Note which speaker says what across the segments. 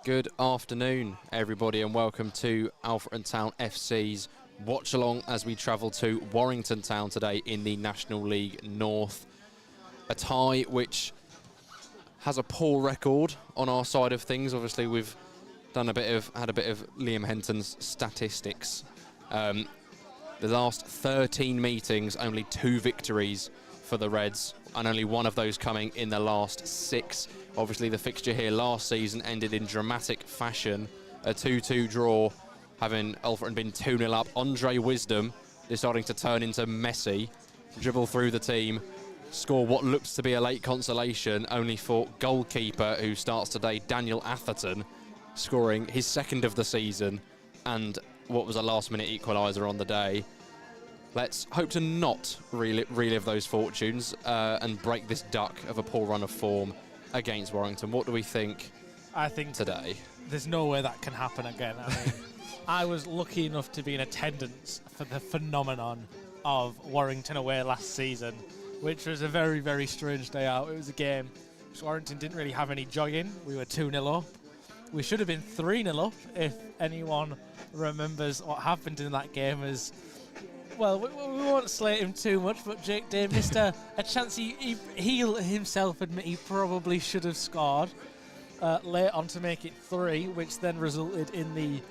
Speaker 1: Good afternoon, everybody, and welcome to Alfreton Town FC's watch along as we travel to Warrington Town today in the National League North. A tie which has a poor record on our side of things. Obviously, we've had a bit of Liam Henton's statistics. The last 13 meetings, only 2 victories for the Reds, and only one of those coming in the last 6. Obviously, the fixture here last season ended in dramatic fashion, a 2-2 draw, having Alfreton been 2-0 up. Andre Wisdom deciding to turn into Messi, dribble through the team, score what looks to be a late consolation, only for goalkeeper who starts today, Daniel Atherton, scoring his second of the season and what was a last-minute equaliser on the day. Let's hope to not relive those fortunes and break this duck of a poor run of form against Warrington. What do we think today?
Speaker 2: There's no way that can happen again. I mean, I was lucky enough to be in attendance for the phenomenon of Warrington away last season, which was a very, very strange day out. It was a game which Warrington didn't really have any joy in. We were 2-0 up. We should have been 3-0 up if anyone remembers what happened in that game. As well, we won't slate him too much, but Jake Day missed a chance he himself admit he probably should have scored late on to make it 3, which then resulted in the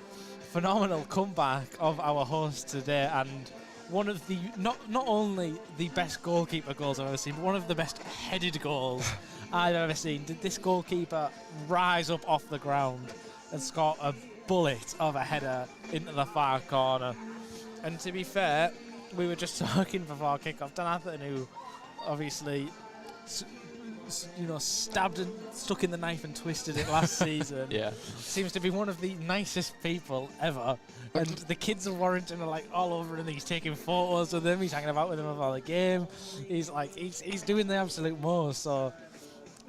Speaker 2: phenomenal comeback of our host today, and one of the, not only the best goalkeeper goals I've ever seen, but one of the best headed goals I've ever seen. Did this goalkeeper rise up off the ground and score a bullet of a header into the far corner? And to be fair, we were just talking before kick-off. Dan Atherton, who obviously, stabbed and stuck in the knife and twisted it last season,
Speaker 1: Yeah,
Speaker 2: seems to be one of the nicest people ever. And the kids of Warrington are like all over him. He's taking photos with them. He's hanging about with them before the game. He's like, he's doing the absolute most. So,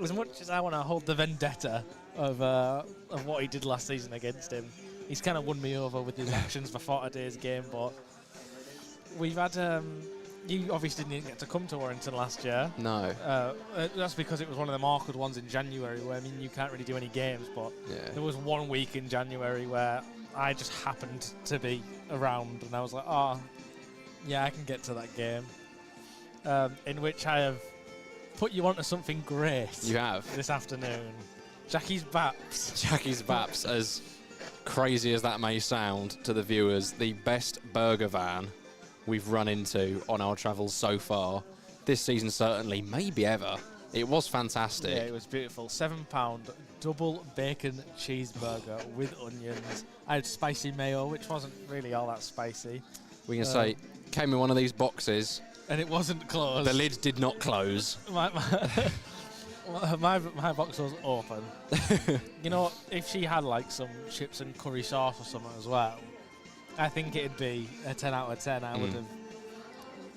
Speaker 2: as much as I want to hold the vendetta of what he did last season against him, he's kind of won me over with his actions before today's game. But we've had you obviously didn't get to come to Warrington last year.
Speaker 1: no.
Speaker 2: That's because it was one of them awkward ones in January where, I mean, you can't really do any games, but there was one week in January where I just happened to be around and I was like, oh, yeah, I can get to that game. In which I have put you onto something great.
Speaker 1: You have.
Speaker 2: This afternoon. Jackie's Baps.
Speaker 1: Jackie's Baps, as crazy as that may sound to the viewers, the best burger van we've run into on our travels so far. This season certainly, maybe ever. It was fantastic.
Speaker 2: Yeah, it was beautiful. £7 double bacon cheeseburger with onions. I had spicy mayo, which wasn't really all that spicy.
Speaker 1: We can say, came in one of these boxes.
Speaker 2: And it wasn't closed.
Speaker 1: The lid did not close.
Speaker 2: My box was open. You know, if she had like some chips and curry sauce or something as well, I think it'd be a 10 out of 10. I would have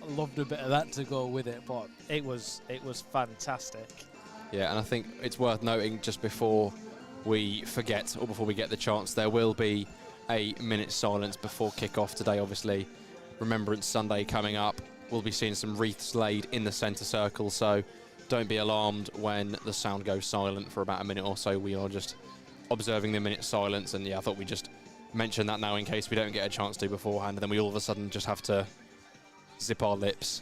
Speaker 2: loved a bit of that to go with it, but it was fantastic.
Speaker 1: Yeah, and I think it's worth noting just before we forget or before we get the chance, there will be a minute's silence before kick-off today. Obviously, Remembrance Sunday coming up. We'll be seeing some wreaths laid in the centre circle, so don't be alarmed when the sound goes silent for about a minute or so. We are just observing the minute's silence, and yeah, I thought we'd just mention that now in case we don't get a chance to beforehand, and then we all of a sudden just have to zip our lips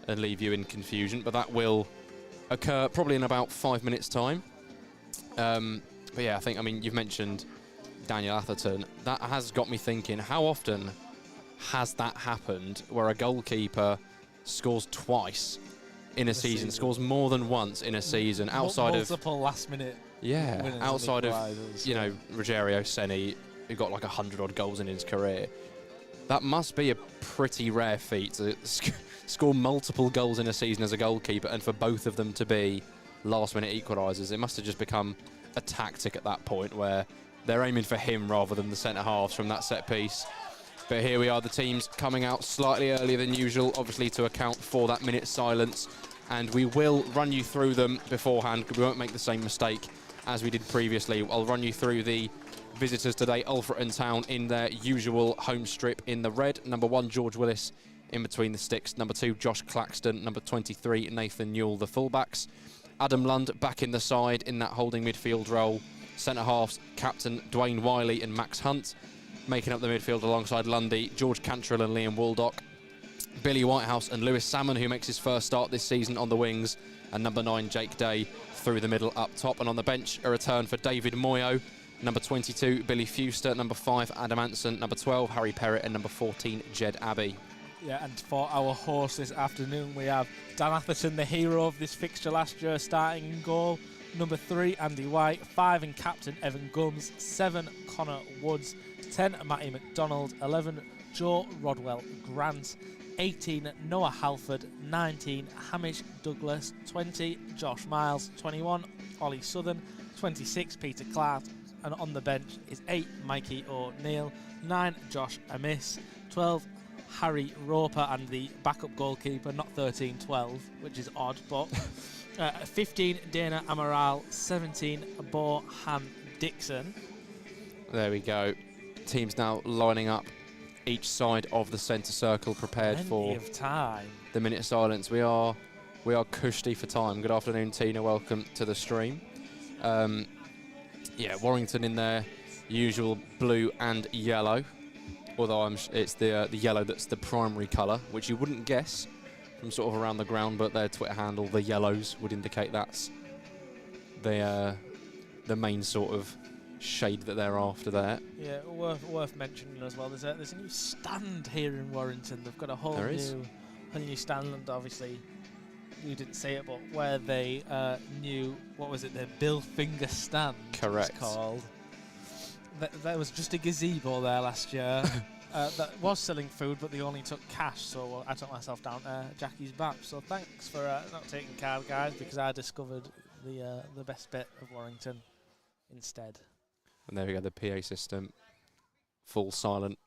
Speaker 1: and leave you in confusion. But that will occur probably in about 5 minutes' time. But yeah, I mean, you've mentioned Daniel Atherton. That has got me thinking, how often has that happened where a goalkeeper scores twice in a season, scores more than once in a season, outside of
Speaker 2: multiple last-minute.
Speaker 1: Yeah, outside of Rogerio Seni, who got like 100-odd goals in his career. That must be a pretty rare feat to score multiple goals in a season as a goalkeeper, and for both of them to be last-minute equalisers. It must have just become a tactic at that point where they're aiming for him rather than the centre-halves from that set piece. But here we are, the teams coming out slightly earlier than usual, obviously to account for that minute's silence. And we will run you through them beforehand, because we won't make the same mistake as we did previously. I'll run you through the visitors today. Alfreton Town in their usual home strip in the red. Number 1, George Willis in between the sticks. Number 2, Josh Claxton. Number 23, Nathan Newell, the fullbacks. Adam Lund back in the side in that holding midfield role. Centre halves, captain Dwayne Wiley and Max Hunt. Making up the midfield alongside Lundy, George Cantrell and Liam Waldock. Billy Whitehouse and Lewis Salmon, who makes his first start this season, on the wings. And number 9, Jake Day, through the middle up top. And on the bench, a return for David Moyo. Number 22, Billy Fewster. Number 5, Adam Anson. Number 12, Harry Perrett. And number 14, Jed Abbey.
Speaker 2: Yeah, and for our host this afternoon, we have Dan Atherton, the hero of this fixture last year, starting in goal. Number 3, Andy White. 5 in captain, Evan Gums. 7, Connor Woods. 10, Matty McDonald. 11, Joe Rodwell Grant. 18, Noah Halford. 19, Hamish Douglas. 20, Josh Miles. 21, Ollie Southern. 26, Peter Clark. And on the bench is 8, Mikey O'Neill. 9, Josh Amiss. 12, Harry Roper, and the backup goalkeeper, not 13-12, which is odd, but 15, Dana Amaral. 17, Bo Han Dixon.
Speaker 1: There we go. Teams now lining up each side of the centre circle, prepared for
Speaker 2: of time.
Speaker 1: The minute of silence. We are cushy for time. Good afternoon, Tina. Welcome to the stream. Yeah, Warrington in their usual blue and yellow, although it's the yellow that's the primary colour, which you wouldn't guess from sort of around the ground, but their Twitter handle, the Yellows, would indicate that's the main sort of shade that they're after there.
Speaker 2: Yeah, worth mentioning as well. There's a new stand here in Warrington. They've got a whole new stand, and obviously you didn't say it, but where they knew, what was it, the Bill Finger stand?
Speaker 1: Correct.
Speaker 2: It's called. There was just a gazebo there last year that was selling food, but they only took cash, so I took myself down to Jackie's Bap. So thanks for not taking card, guys, because I discovered the best bit of Warrington instead.
Speaker 1: And there we go, the PA system, full silent.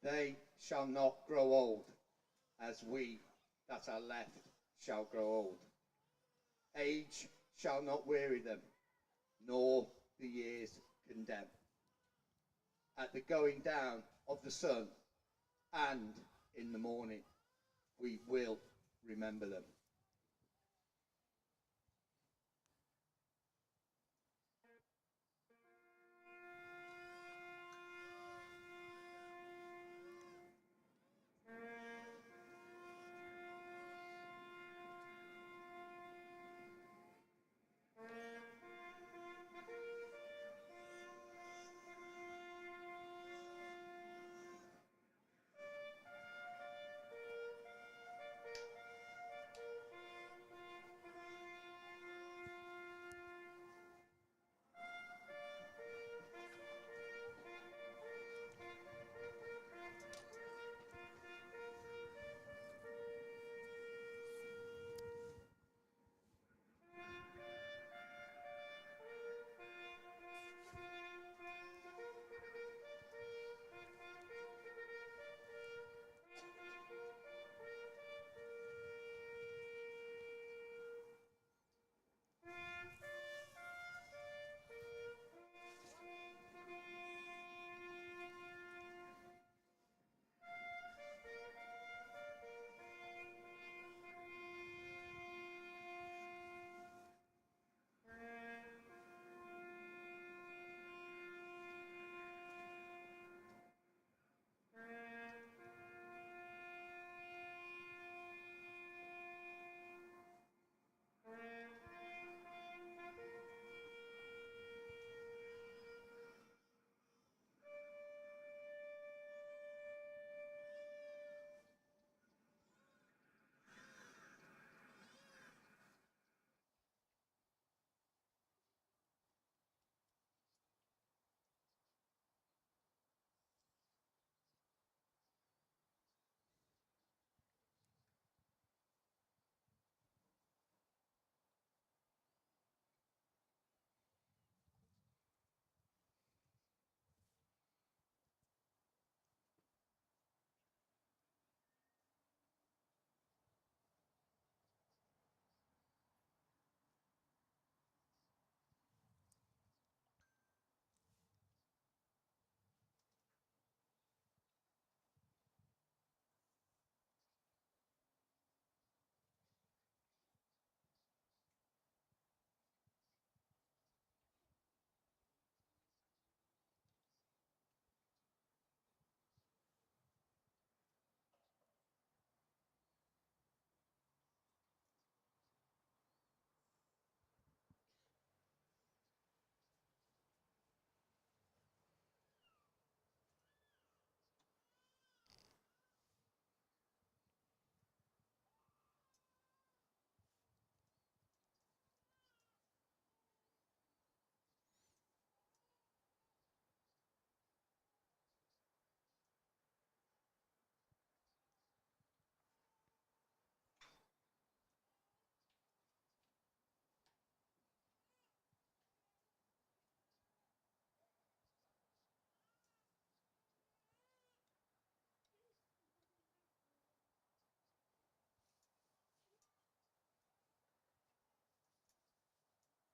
Speaker 3: They shall not grow old, as we that are left shall grow old. Age shall not weary them, nor the years condemn. At the going down of the sun and in the morning, we will remember them.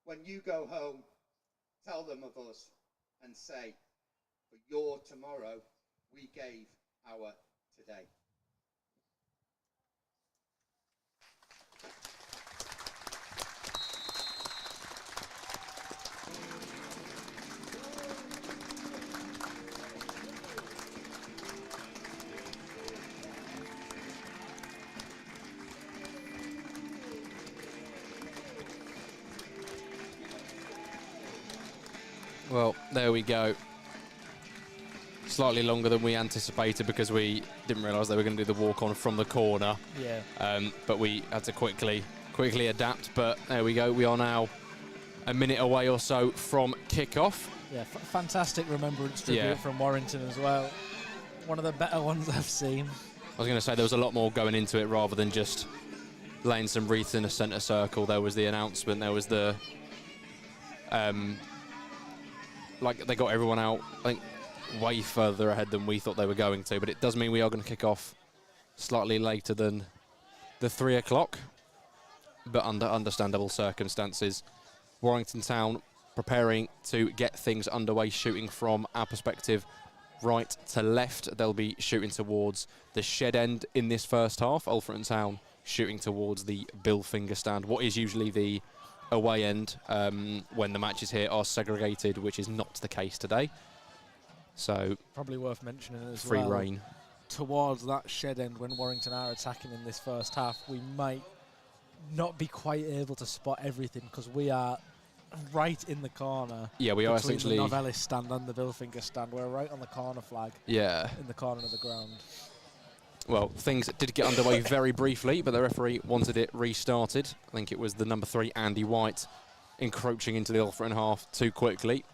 Speaker 3: When you go home, tell them of us and say, for your tomorrow, we gave our today.
Speaker 1: Well, there we go. Slightly longer than we anticipated because we didn't realise they were going to do the walk-on from the corner.
Speaker 2: Yeah.
Speaker 1: But we had to quickly adapt. But there we go. We are now a minute away or so from kick-off.
Speaker 2: Yeah, fantastic remembrance tribute from Warrington as well. One of the better ones I've seen.
Speaker 1: I was going to say there was a lot more going into it rather than just laying some wreaths in a centre circle. There was the announcement. There was the... like, they got everyone out, I think, way further ahead than we thought they were going to. But it does mean we are going to kick off slightly later than the 3 o'clock. But under understandable circumstances. Warrington Town preparing to get things underway, shooting from our perspective right to left. They'll be shooting towards the shed end in this first half. Alfreton Town shooting towards the Bill Finger stand, what is usually the away end when the matches here are segregated, which is not the case today. So
Speaker 2: probably worth mentioning as
Speaker 1: free
Speaker 2: well.
Speaker 1: reign
Speaker 2: Towards that shed end when Warrington are attacking in this first half, we might not be quite able to spot everything because we are right in the corner.
Speaker 1: Yeah, we are essentially
Speaker 2: the Novellis stand and the Billfinger stand. We're right on the corner flag.
Speaker 1: Yeah.
Speaker 2: In the corner of the ground.
Speaker 1: Well, things did get underway very briefly, but the referee wanted it restarted. I think it was the number 3, Andy White, encroaching into the Alfreton half too quickly.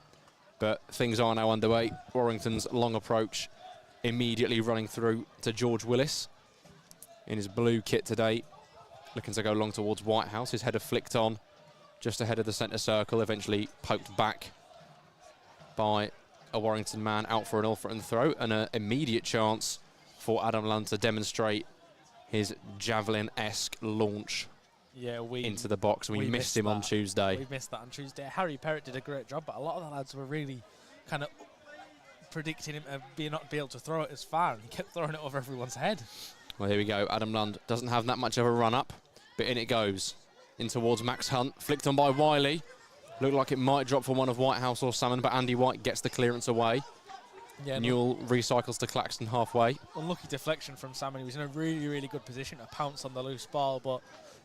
Speaker 1: But things are now underway. Warrington's long approach immediately running through to George Willis in his blue kit today, looking to go long towards Whitehouse. His header flicked on just ahead of the centre circle, eventually poked back by a Warrington man out for an Alfreton throw, and an immediate chance for Adam Lund to demonstrate his javelin-esque launch into the box. We missed him on Tuesday.
Speaker 2: We missed that on Tuesday. Harry Perrott did a great job, but a lot of the lads were really kind of predicting him to not be able to throw it as far, and he kept throwing it over everyone's head.
Speaker 1: Well, here we go. Adam Lund doesn't have that much of a run-up, but in it goes. In towards Max Hunt, flicked on by Wiley. Looked like it might drop for one of Whitehouse or Salmon, but Andy White gets the clearance away. Yeah, Newell recycles to Claxton halfway.
Speaker 2: Unlucky deflection from Salmon. He was in a really, really good position to pounce on the loose ball, but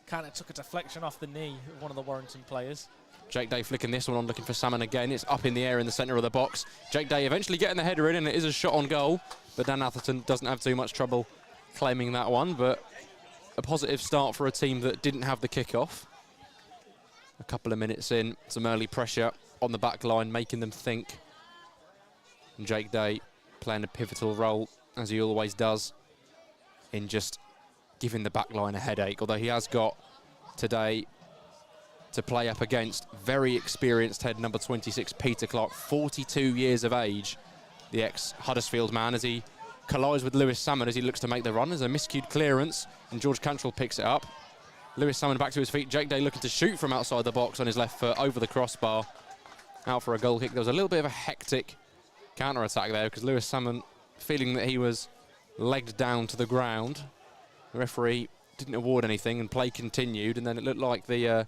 Speaker 2: kind of took a deflection off the knee of one of the Warrington players.
Speaker 1: Jake Day flicking this one on, looking for Salmon again. It's up in the air in the centre of the box. Jake Day eventually getting the header in, and it is a shot on goal. But Dan Atherton doesn't have too much trouble claiming that one. But a positive start for a team that didn't have the kick-off. A couple of minutes in, some early pressure on the back line, making them think. And Jake Day playing a pivotal role, as he always does, in just giving the back line a headache. Although he has got today to play up against very experienced head number 26, Peter Clark, 42 years of age, the ex-Huddersfield man, as he collides with Lewis Salmon as he looks to make the run. There's a miscued clearance, and George Cantrell picks it up. Lewis Salmon back to his feet. Jake Day looking to shoot from outside the box on his left foot over the crossbar. Out for a goal kick. There was a little bit of a hectic counter-attack there because Lewis Salmon, feeling that he was legged down to the ground, the referee didn't award anything and play continued, and then it looked like the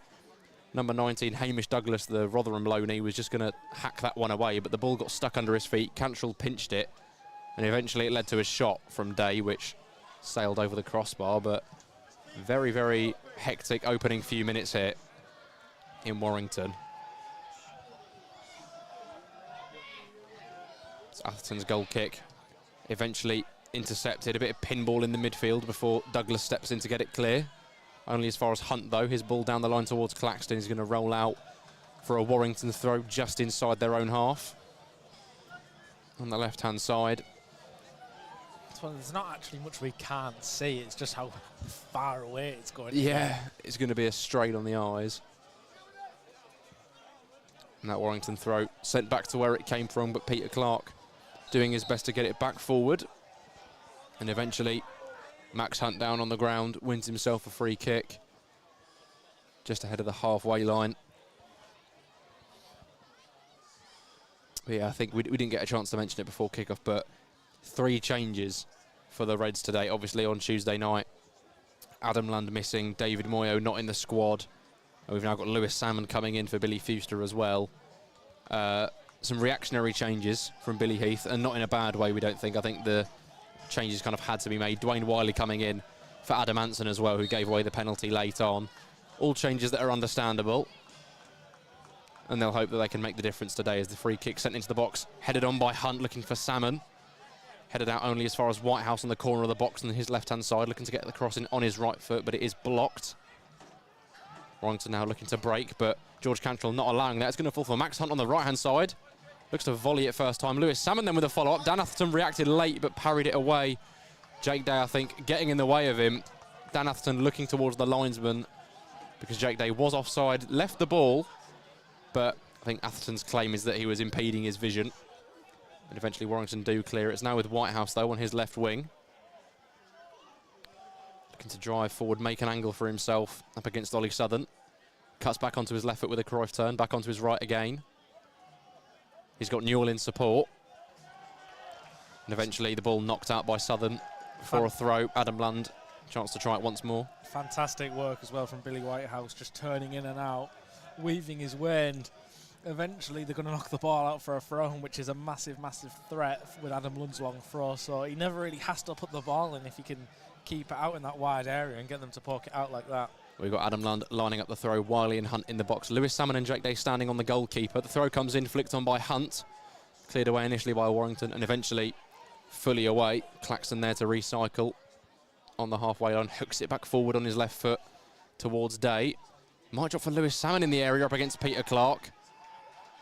Speaker 1: number 19, Hamish Douglas, the Rotherham loanee, was just going to hack that one away, but the ball got stuck under his feet. Cantrell pinched it, and eventually it led to a shot from Day, which sailed over the crossbar. But very, very hectic opening few minutes here in Warrington. It's Atherton's goal kick, eventually intercepted. A bit of pinball in the midfield before Douglas steps in to get it clear. Only as far as Hunt, though. His ball down the line towards Claxton. He's going to roll out for a Warrington throw just inside their own half. On the left-hand side.
Speaker 2: Well, there's not actually much we can't see. It's just how far away it's going.
Speaker 1: Yeah, it's going to be a strain on the eyes. And that Warrington throw sent back to where it came from, but Peter Clark doing his best to get it back forward. And eventually, Max Hunt down on the ground, wins himself a free kick just ahead of the halfway line. Yeah, I think we didn't get a chance to mention it before kickoff, but 3 changes for the Reds today. Obviously on Tuesday night, Adam Lund missing, David Moyo not in the squad. And we've now got Lewis Salmon coming in for Billy Fewster as well. Some reactionary changes from Billy Heath, and not in a bad way, we don't think. I think the changes kind of had to be made. Dwayne Wiley coming in for Adam Anson as well, who gave away the penalty late on. All changes that are understandable. And they'll hope that they can make the difference today as the free kick sent into the box. Headed on by Hunt, looking for Salmon. Headed out only as far as Whitehouse on the corner of the box on his left-hand side, looking to get the cross in on his right foot, but it is blocked. Warrington now looking to break, but George Cantrell not allowing that. It's going to fall for Max Hunt on the right-hand side. Looks to volley it first time. Lewis Salmon then with a follow-up. Dan Atherton reacted late, but parried it away. Jake Day, I think, getting in the way of him. Dan Atherton looking towards the linesman because Jake Day was offside, left the ball, but I think Atherton's claim is that he was impeding his vision. And eventually Warrington do clear. It's now with Whitehouse, though, on his left wing. Looking to drive forward, make an angle for himself up against Ollie Southern. Cuts back onto his left foot with a Cruyff turn, back onto his right again. He's got Newell in support. And eventually the ball knocked out by Southern for a throw. Adam Lund, chance to try it once more.
Speaker 2: Fantastic work as well from Billy Whitehouse, just turning in and out, weaving his way, and eventually they're going to knock the ball out for a throw, which is a massive, massive threat with Adam Lund's long throw. So he never really has to put the ball in if he can keep it out in that wide area and get them to poke it out like that.
Speaker 1: We've got Adam Lund lining up the throw, Wiley and Hunt in the box. Lewis Salmon and Jake Day standing on the goalkeeper. The throw comes in, flicked on by Hunt. Cleared away initially by Warrington and eventually fully away. Claxton there to recycle on the halfway line. Hooks it back forward on his left foot towards Day. Might drop for Lewis Salmon in the area up against Peter Clark.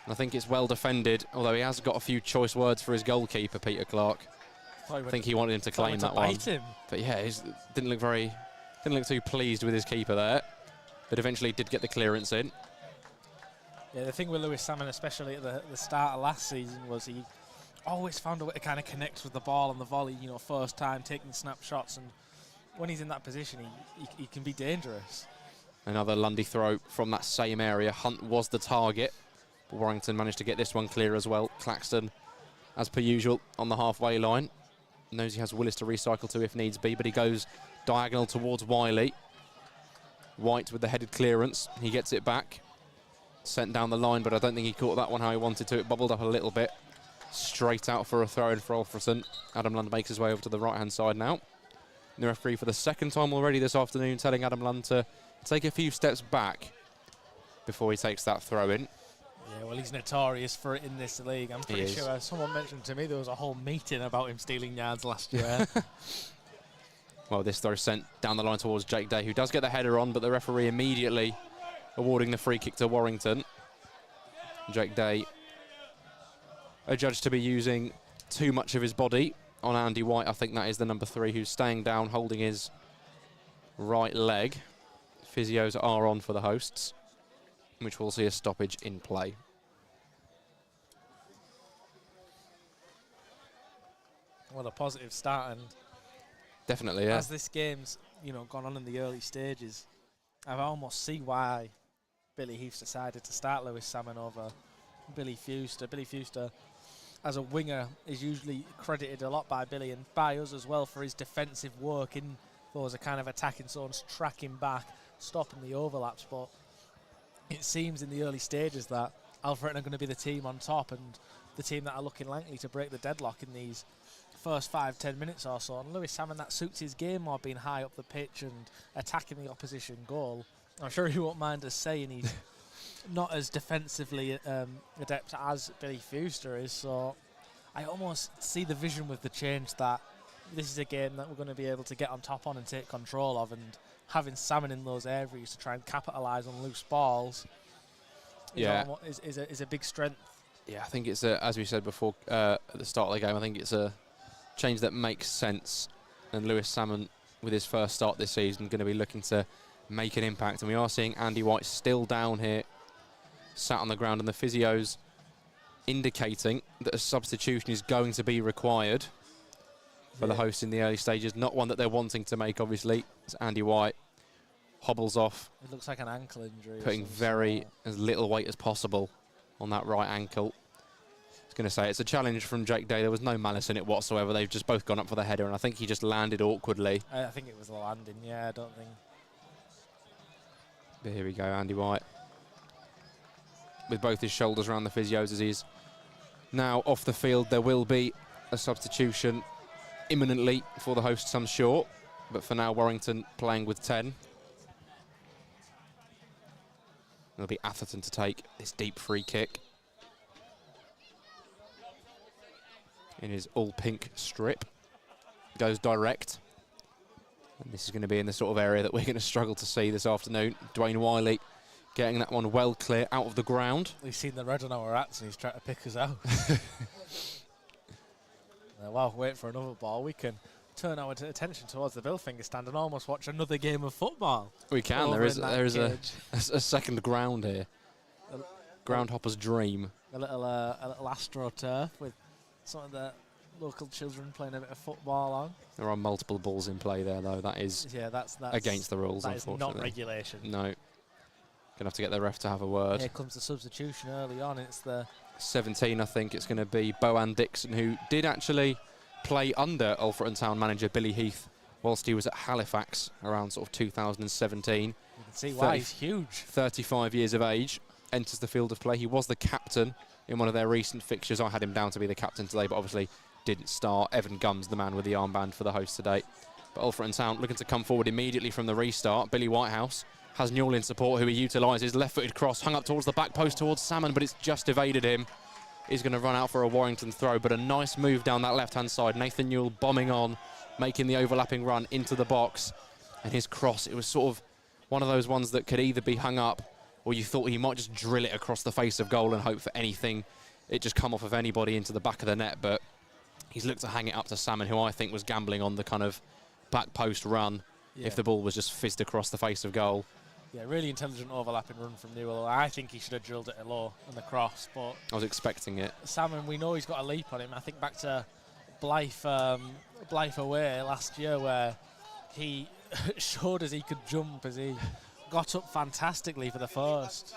Speaker 1: And I think it's well defended, although he has got a few choice words for his goalkeeper, Peter Clark. I think he wanted him to claim that one. But yeah, he didn't look too pleased with his keeper there. But eventually did get the clearance in.
Speaker 2: Yeah, the thing with Lewis Salmon, especially at the start of last season, was he always found a way to kind of connect with the ball on the volley, you know, first time, taking snapshots. And when he's in that position, he can be dangerous.
Speaker 1: Another Lundy throw from that same area. Hunt was the target. But Warrington managed to get this one clear as well. Claxton, as per usual, on the halfway line. Knows he has Willis to recycle to if needs be, but he goes diagonal towards Wiley. White with the headed clearance. He gets it back. Sent down the line, but I don't think he caught that one how he wanted to. It bubbled up a little bit. Straight out for a throw in for Alfreton. Adam Lund makes his way over to the right-hand side now. The referee for the second time already this afternoon telling Adam Lund to take a few steps back before he takes that throw in.
Speaker 2: Yeah, well, he's notorious for it in this league. I'm pretty sure someone mentioned to me there was a whole meeting about him stealing yards last year.
Speaker 1: Well, this throw sent down the line towards Jake Day, who does get the header on, but the referee immediately awarding the free kick to Warrington. Jake Day adjudged to be using too much of his body on Andy White. I think that is the number 3 who's staying down, holding his right leg. Physios are on for the hosts, which will see a stoppage in play.
Speaker 2: Well, a positive start, and
Speaker 1: definitely, yeah.
Speaker 2: As this game's, you know, gone on in the early stages, I almost see why Billy Heath decided to start Lewis Salmon over Billy Fewster. Billy Fewster, as a winger, is usually credited a lot by Billy and by us as well for his defensive work in those kind of attacking zones, tracking back, stopping the overlaps. But it seems in the early stages that Alfreton are going to be the team on top and the team that are looking likely to break the deadlock in these first 5-10 minutes or so. And Lewis Salmon, that suits his game more, being high up the pitch and attacking the opposition goal. I'm sure he won't mind us saying he's not as defensively adept as Billy Fewster is. So I almost see the vision with the change that this is a game that we're going to be able to get on top on and take control of, and having Salmon in those areas to try and capitalise on loose balls is a big strength. Yeah,
Speaker 1: I think it's, as we said before at the start of the game, I think it's a change that makes sense. And Lewis Salmon, with his first start this season, going to be looking to make an impact. And we are seeing Andy White still down here, sat on the ground, and the physios indicating that a substitution is going to be required for the hosts in the early stages. Not one that they're wanting to make, obviously. It's Andy White hobbles off.
Speaker 2: It looks like an ankle injury.
Speaker 1: Putting as little weight as possible on that right ankle. Going to say it's a challenge from Jake Day. There was no malice in it whatsoever. They've just both gone up for the header, and I think he just landed awkwardly.
Speaker 2: I think it was the landing, yeah, I don't think.
Speaker 1: But here we go, Andy White. With both his shoulders around the physios as he's now off the field. There will be a substitution imminently for the hosts, I'm sure. But for now, Warrington playing with 10. It'll be Atherton to take this deep free kick. In his all-pink strip. Goes direct. And this is going to be in the sort of area that we're going to struggle to see this afternoon. Dwayne Wiley getting that one well clear out of the ground.
Speaker 2: We've seen the red on our hats and he's trying to pick us out. While we wait for another ball, we can turn our attention towards the Billfinger stand and almost watch another game of football.
Speaker 1: We can. There is a second ground here. Groundhopper's dream.
Speaker 2: A little AstroTurf with some of the local children playing a bit of football on.
Speaker 1: There are multiple balls in play there, though. That is that's against the rules, unfortunately.
Speaker 2: That is not regulation.
Speaker 1: No. Going to have to get the ref to have a word.
Speaker 2: Here comes the substitution early on. It's the
Speaker 1: 17, I think it's going to be Boan Dixon, who did actually play under Alfreton Town manager Billy Heath whilst he was at Halifax around sort of 2017.
Speaker 2: You can see why he's huge.
Speaker 1: 35 years of age, enters the field of play. He was the captain in one of their recent fixtures. I had him down to be the captain today, but obviously didn't start. Evan Gums, the man with the armband for the host today. But Alfreton Town looking to come forward immediately from the restart. Billy Whitehouse has Newell in support, who he utilises. Left-footed cross, hung up towards the back post towards Salmon, but it's just evaded him. He's going to run out for a Warrington throw, but a nice move down that left-hand side. Nathan Newell bombing on, making the overlapping run into the box. And his cross, it was sort of one of those ones that could either be hung up or you thought he might just drill it across the face of goal and hope for anything. It just come off of anybody into the back of the net, but he's looked to hang it up to Salmon, who I think was gambling on the kind of back post run if the ball was just fizzed across the face of goal.
Speaker 2: Yeah, really intelligent overlapping run from Newell. I think he should have drilled it low on the cross, but
Speaker 1: I was expecting it.
Speaker 2: Salmon, we know he's got a leap on him. I think back to Blythe away last year where he showed us he could jump as he got up fantastically for the first.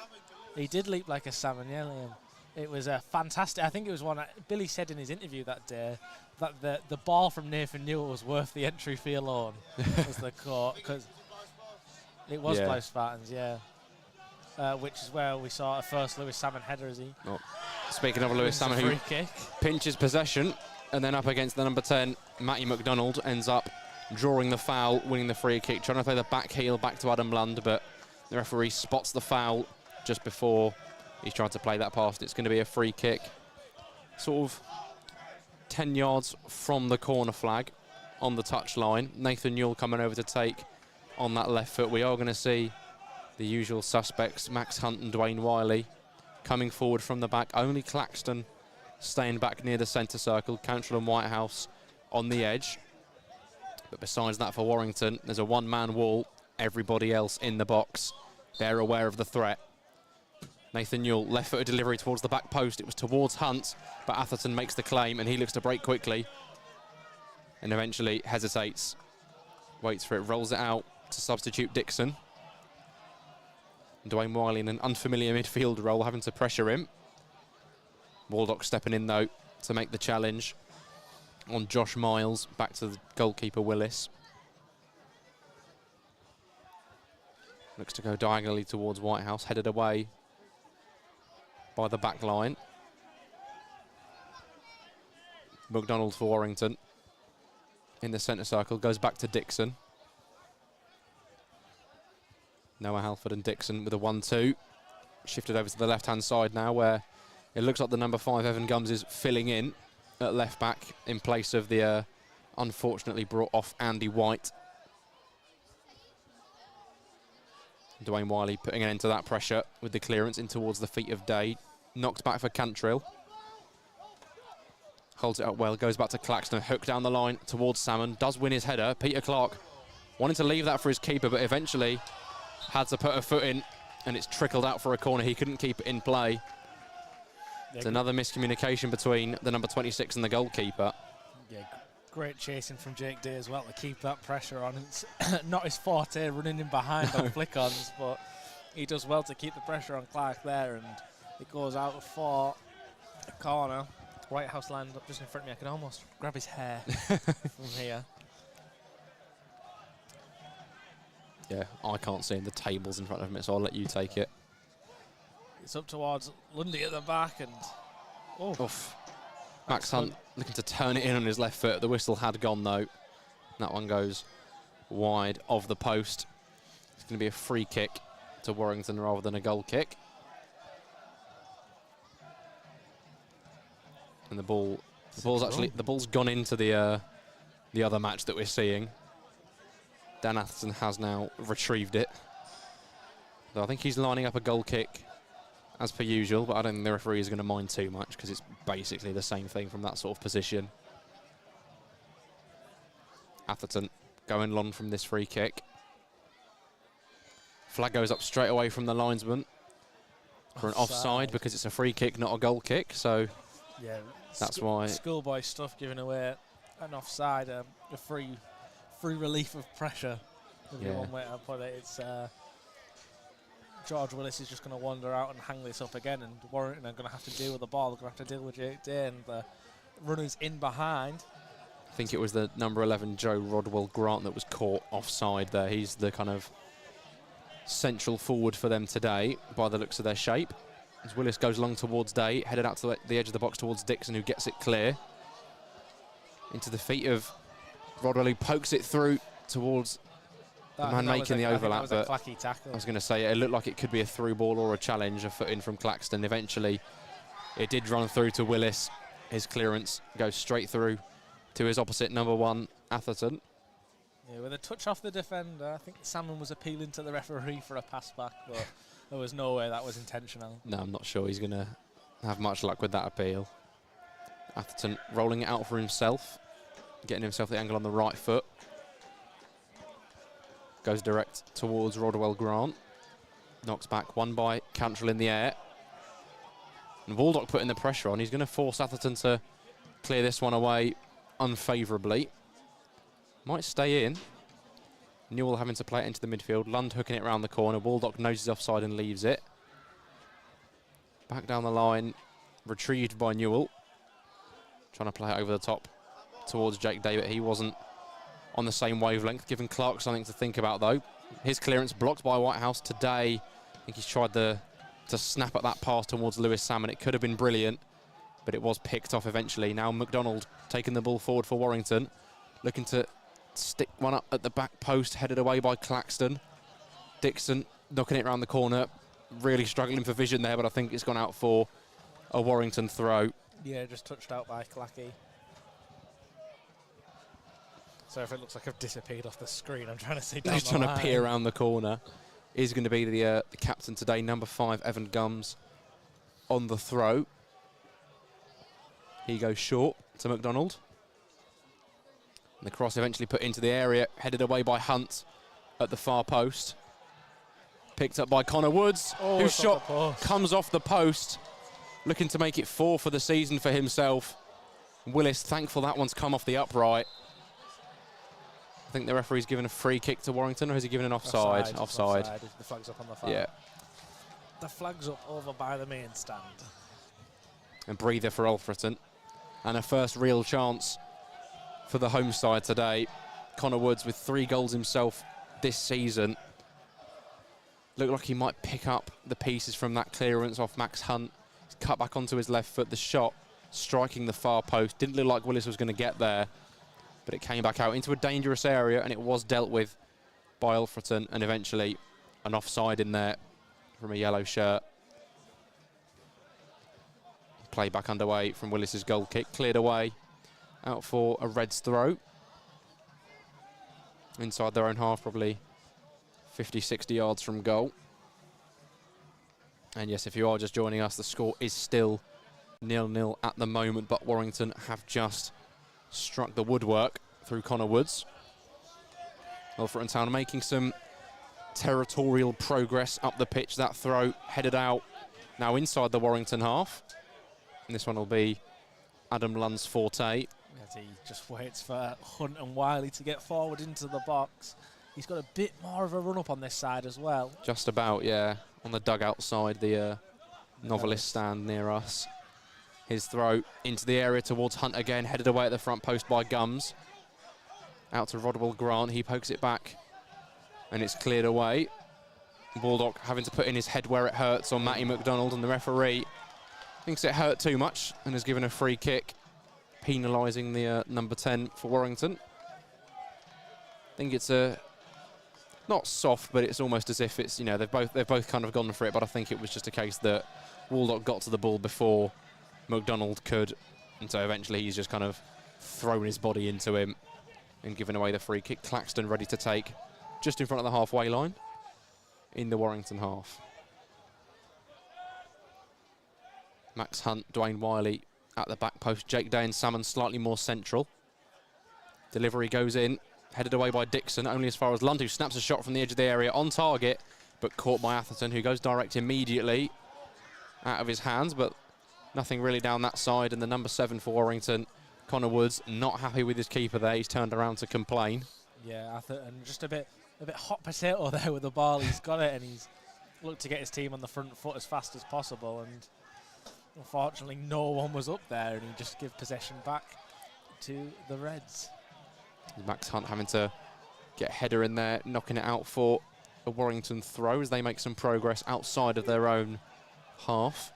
Speaker 2: He did leap like a salmon, yeah, Liam. It was a fantastic. I think it was one Billy said in his interview that day that the ball from Nathan Newell was worth the entry fee alone. Was the court, because it was Blythe Spartans, which is where we saw a first Lewis Salmon header as he. Oh.
Speaker 1: Speaking of Lewis Salmon, who pinches possession, and then up against the number 10, Matty McDonald, ends up drawing the foul, winning the free kick, trying to play the back heel back to Adam Lund, but the referee spots the foul just before he's trying to play that past. It's going to be a free kick, sort of 10 yards from the corner flag on the touchline. Nathan Newell coming over to take on that left foot. We are going to see the usual suspects, Max Hunt and Dwayne Wiley, coming forward from the back. Only Claxton staying back near the centre circle. Cantrell and Whitehouse on the edge. But besides that, for Warrington, there's a one-man wall. Everybody else in the box. They're aware of the threat. Nathan Newell, left-footed delivery towards the back post. It was towards Hunt, but Atherton makes the claim, and he looks to break quickly. And eventually hesitates. Waits for it, rolls it out to substitute Dixon. And Dwayne Wiley in an unfamiliar midfield role, having to pressure him. Waldock stepping in, though, to make the challenge on Josh Miles, back to the goalkeeper Willis. Looks to go diagonally towards Whitehouse, headed away by the back line. McDonald for Warrington in the centre circle, goes back to Dixon. Noah Halford and Dixon with a 1-2. Shifted over to the left-hand side now, where it looks like the number 5, Evan Gums, is filling in at left back in place of the unfortunately brought off Andy White. Dwayne Wiley putting an end to that pressure with the clearance in towards the feet of Day. Knocked back for Cantrill. Holds it up well, goes back to Claxton, hook down the line towards Salmon. Does win his header. Peter Clark wanted to leave that for his keeper, but eventually had to put a foot in, and it's trickled out for a corner. He couldn't keep it in play. It's another miscommunication between the number 26 and the goalkeeper.
Speaker 2: Yeah, great chasing from Jake Day as well to keep that pressure on. It's not his forte running in behind on flick-ons, but he does well to keep the pressure on Clark there, and it goes out for a corner. Whitehouse lined up just in front of me. I can almost grab his hair from here.
Speaker 1: Yeah, I can't see the tables in front of me, so I'll let you take it.
Speaker 2: It's up towards Lundy at the back, and
Speaker 1: Oof. Max Hunt looking to turn it in on his left foot. The whistle had gone, though. That one goes wide of the post. It's going to be a free kick to Warrington rather than a goal kick. And the ball's gone into the other match that we're seeing. Dan Atherton has now retrieved it. So I think he's lining up a goal kick as per usual, but I don't think the referee is going to mind too much because it's basically the same thing from that sort of position. Atherton going long from this free kick. Flag goes up straight away from the linesman for an offside because it's a free kick, not a goal kick. So
Speaker 2: yeah,
Speaker 1: that's why
Speaker 2: schoolboy stuff, giving away an offside, a free relief of pressure. Would be one way to put it. It's George Willis is just going to wander out and hang this up again, and Warrington are going to have to deal with the ball. They're going to have to deal with Jake Day, and the runners in behind.
Speaker 1: I think it was the number 11 Joe Rodwell Grant that was caught offside there. He's the kind of central forward for them today by the looks of their shape. As Willis goes long towards Day, headed out to the edge of the box towards Dixon, who gets it clear. Into the feet of Rodwell, who pokes it through towards the man making the overlap.
Speaker 2: But I
Speaker 1: was going to say, it looked like it could be a through ball or a challenge, a foot in from Claxton. Eventually, it did run through to Willis. His clearance goes straight through to his opposite, number 1, Atherton.
Speaker 2: Yeah, with a touch off the defender. I think Salmon was appealing to the referee for a pass back, but there was no way that was intentional.
Speaker 1: No, I'm not sure he's going to have much luck with that appeal. Atherton rolling it out for himself, getting himself the angle on the right foot. Goes direct towards Rodwell Grant. Knocks back, one by Cantrell in the air. And Waldock putting the pressure on. He's going to force Atherton to clear this one away unfavourably. Might stay in. Newell having to play it into the midfield. Lund hooking it around the corner. Waldock noses offside and leaves it. Back down the line. Retrieved by Newell. Trying to play it over the top towards Jake Day, but he wasn't on the same wavelength, giving Clark something to think about, though. His clearance blocked by Whitehouse today. I think he's tried to snap at that pass towards Lewis Salmon. It could have been brilliant, but it was picked off eventually. Now McDonald taking the ball forward for Warrington, looking to stick one up at the back post, headed away by Claxton. Dixon knocking it around the corner, really struggling for vision there, but I think it's gone out for a Warrington throw.
Speaker 2: Yeah, just touched out by Clacky. So if it looks like I've disappeared off the screen, I'm trying to see down
Speaker 1: He's
Speaker 2: the
Speaker 1: trying
Speaker 2: line.
Speaker 1: to peer around the corner. Is going to be the captain today, number 5, Evan Gums, on the throw. He goes short to McDonald. And the cross eventually put into the area, headed away by Hunt at the far post. Picked up by Connor Woods, whose shot comes off the post, looking to make it 4 for the season for himself. Willis thankful that one's come off the upright. I think the referee's given a free kick to Warrington, or has he given an offside? Offside.
Speaker 2: The flag's up on the far.
Speaker 1: Yeah.
Speaker 2: The flag's up over by the main stand.
Speaker 1: And breather for Alfreton. And a first real chance for the home side today. Connor Woods with 3 goals himself this season. Looked like he might pick up the pieces from that clearance off Max Hunt. He's cut back onto his left foot. The shot striking the far post. Didn't look like Willis was going to get there, but it came back out into a dangerous area, and it was dealt with by Alfreton, and eventually an offside in there from a yellow shirt. Play back underway from Willis's goal kick, cleared away, out for a Reds throw. Inside their own half, probably 50, 60 yards from goal. And yes, if you are just joining us, the score is still 0-0 at the moment, but Warrington have just struck the woodwork through Connor Woods. Alfreton Town making some territorial progress up the pitch. That throw headed out now inside the Warrington half. And this one will be Adam Lund's forte.
Speaker 2: As he just waits for Hunt and Wiley to get forward into the box. He's got a bit more of a run-up on this side as well.
Speaker 1: Just about, yeah. On the dugout side, the novelist stand near us. His throw into the area towards Hunt again, headed away at the front post by Gums. Out to Rodwell Grant, he pokes it back, and it's cleared away. Baldock having to put in his head where it hurts on Matty McDonald, and the referee thinks it hurt too much and has given a free kick, penalising the number 10 for Warrington. I think it's not soft, but it's almost as if it's, you know, they've both kind of gone for it, but I think it was just a case that Baldock got to the ball before McDonald could, and so eventually he's just kind of thrown his body into him and given away the free kick. Claxton ready to take just in front of the halfway line in the Warrington half. Max Hunt, Dwayne Wiley at the back post. Jake Day and Salmon slightly more central. Delivery goes in, headed away by Dixon, only as far as Lund, who snaps a shot from the edge of the area on target, but caught by Atherton, who goes direct immediately out of his hands, but nothing really down that side. And the number 7 for Warrington, Connor Woods, not happy with his keeper there. He's turned around to complain.
Speaker 2: Yeah, Atherton just a bit hot potato there with the ball. He's got it, and he's looked to get his team on the front foot as fast as possible, and unfortunately no one was up there, and he just gave possession back to the Reds.
Speaker 1: Max Hunt having to get a header in there, knocking it out for a Warrington throw as they make some progress outside of their own half.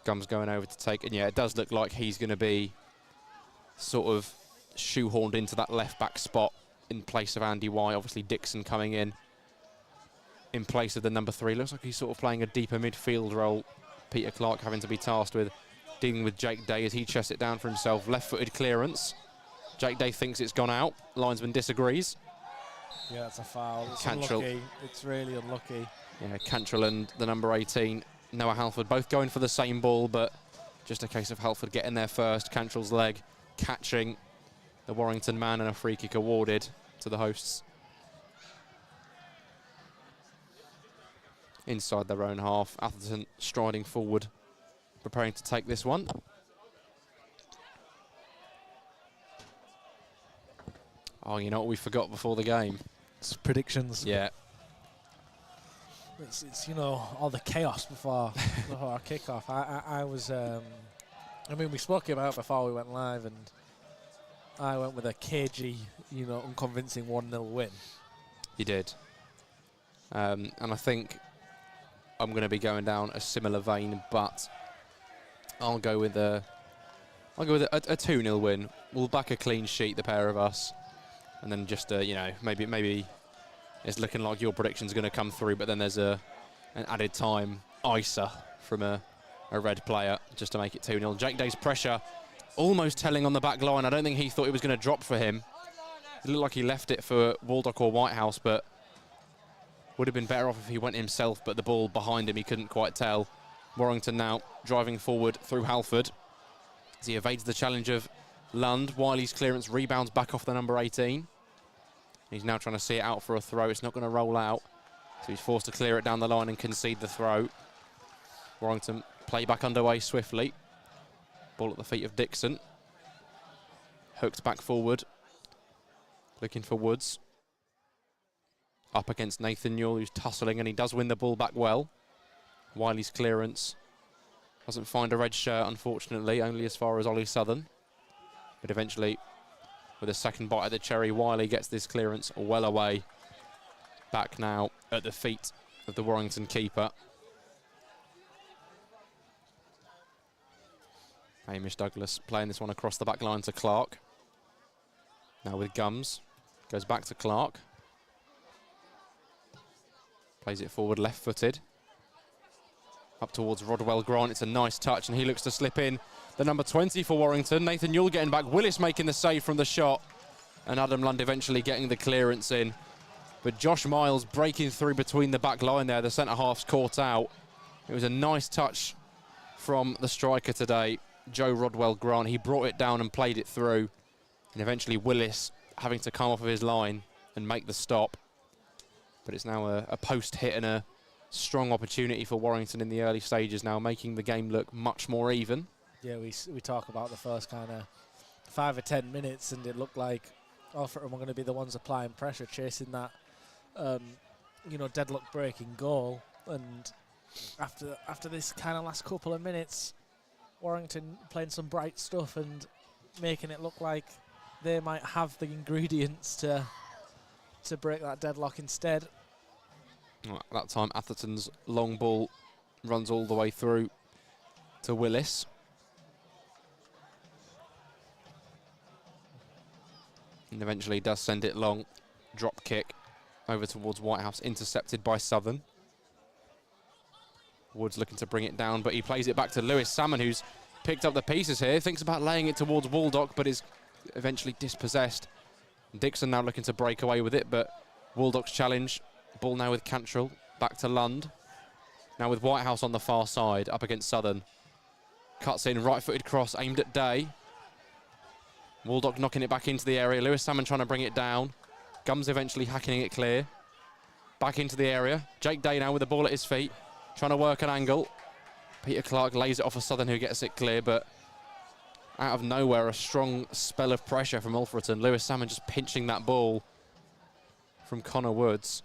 Speaker 1: Gums going over to take, and yeah, it does look like he's going to be sort of shoehorned into that left-back spot in place of Andy White. Obviously Dixon coming in place of the number 3. Looks like he's sort of playing a deeper midfield role. Peter Clark having to be tasked with dealing with Jake Day as he chests it down for himself. Left-footed clearance. Jake Day thinks it's gone out. Linesman disagrees.
Speaker 2: Yeah, it's a foul. It's
Speaker 1: Cantrell.
Speaker 2: unlucky. It's really unlucky.
Speaker 1: Yeah, Cantrell and the number 18, Noah Halford, both going for the same ball, but just a case of Halford getting there first. Cantrell's leg catching the Warrington man, and a free kick awarded to the hosts. Inside their own half, Atherton striding forward, preparing to take this one. Oh, you know what we forgot before the game?
Speaker 2: It's predictions.
Speaker 1: Yeah.
Speaker 2: It's you know, all the chaos before our kickoff. I was I mean, we spoke about it before we went live, and I went with a cagey, you know, unconvincing 1-0 win.
Speaker 1: You did. And I think I'm going to be going down a similar vein, but I'll go with a 2-0 win. We'll back a clean sheet, the pair of us, and then just you know, maybe it's looking like your prediction's going to come through, but then there's an added time ISA from a Red player just to make it 2-0. Jake Day's pressure almost telling on the back line. I don't think he thought it was going to drop for him. It looked like he left it for Waldock or Whitehouse, but would have been better off if he went himself, but the ball behind him, he couldn't quite tell. Warrington now driving forward through Halford as he evades the challenge of Lund. Wiley's clearance rebounds back off the number 18. He's now trying to see it out for a throw. It's not going to roll out, so he's forced to clear it down the line and concede the throw. Warrington play back underway swiftly. Ball at the feet of Dixon. Hooked back forward. Looking for Woods. Up against Nathan Newell, who's tussling, and he does win the ball back well. Wiley's clearance doesn't find a red shirt, unfortunately, only as far as Ollie Southern. But eventually, with a second bite of the cherry, Wiley gets this clearance well away. Back now at the feet of the Warrington keeper. Hamish Douglas playing this one across the back line to Clark. Now with Gums. Goes back to Clark. Plays it forward left-footed. Up towards Rodwell Grant. It's a nice touch, and he looks to slip in. The number 20 for Warrington. Nathan Newell getting back. Willis making the save from the shot. And Adam Lund eventually getting the clearance in. But Josh Miles breaking through between the back line there. The centre-half's caught out. It was a nice touch from the striker today, Joe Rodwell Grant. He brought it down and played it through. And eventually Willis having to come off of his line and make the stop. But it's now a post hit and a strong opportunity for Warrington in the early stages now, making the game look much more even.
Speaker 2: Yeah, we talk about the first kind of 5 or 10 minutes, and it looked like Alfreton were going to be the ones applying pressure, chasing that, you know, deadlock breaking goal. And after this kind of last couple of minutes, Warrington playing some bright stuff and making it look like they might have the ingredients to break that deadlock instead.
Speaker 1: Well, at that time, Atherton's long ball runs all the way through to Willis. And eventually does send it long. Drop kick over towards Whitehouse, intercepted by Southern. Woods looking to bring it down, but he plays it back to Lewis Salmon, who's picked up the pieces here. Thinks about laying it towards Waldock, but is eventually dispossessed. Dixon now looking to break away with it, but Waldock's challenge. Ball now with Cantrell, back to Lund. Now with Whitehouse on the far side, up against Southern. Cuts in, right-footed cross, aimed at Day. Waldock knocking it back into the area. Lewis Salmon trying to bring it down. Gums eventually hacking it clear. Back into the area. Jake Day now with the ball at his feet, trying to work an angle. Peter Clark lays it off of Southern, who gets it clear, but out of nowhere, a strong spell of pressure from Alfreton. Lewis Salmon just pinching that ball from Connor Woods.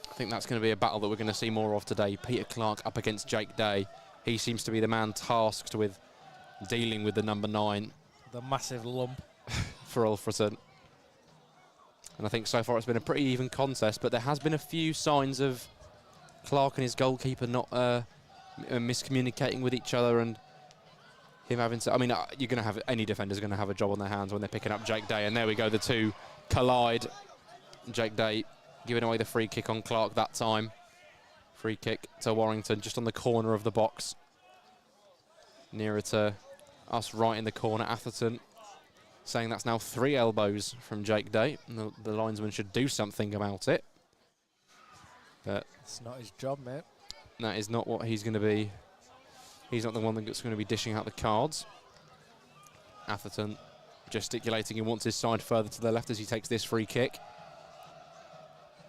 Speaker 1: I think that's going to be a battle that we're going to see more of today. Peter Clark up against Jake Day. He seems to be the man tasked with dealing with the number 9.
Speaker 2: The massive lump.
Speaker 1: For Alfreton. And I think so far it's been a pretty even contest, but there has been a few signs of Clark and his goalkeeper not miscommunicating with each other, and him having to, I mean, you're going to have, any defender's going to have a job on their hands when they're picking up Jake Day, and there we go, the two collide. Jake Day giving away the free kick on Clark that time. Free kick to Warrington, just on the corner of the box. Nearer to us right in the corner. Atherton saying that's now 3 elbows from Jake Day, and the linesman should do something about it. But
Speaker 2: it's not his job, mate.
Speaker 1: That is not what he's going to be. He's not the one that's going to be dishing out the cards. Atherton gesticulating, he wants his side further to the left as he takes this free kick.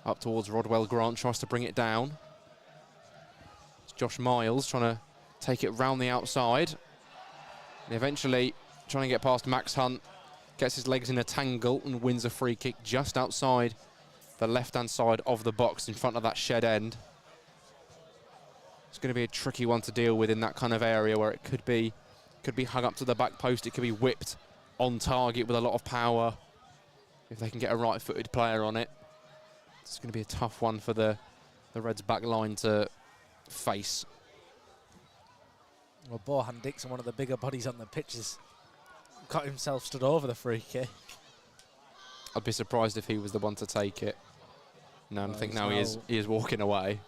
Speaker 1: Up towards Rodwell Grant, tries to bring it down. It's Josh Miles trying to take it round the outside. And eventually trying to get past Max Hunt. Gets his legs in a tangle and wins a free kick just outside the left-hand side of the box in front of that shed end. It's going to be a tricky one to deal with in that kind of area where it could be hung up to the back post. It could be whipped on target with a lot of power if they can get a right-footed player on it. It's going to be a tough one for the Reds' back line to face.
Speaker 2: Well, Bohan Dixon, one of the bigger bodies on the pitch, has got himself stood over the free kick.
Speaker 1: I'd be surprised if he was the one to take it. No, I think now he is walking away.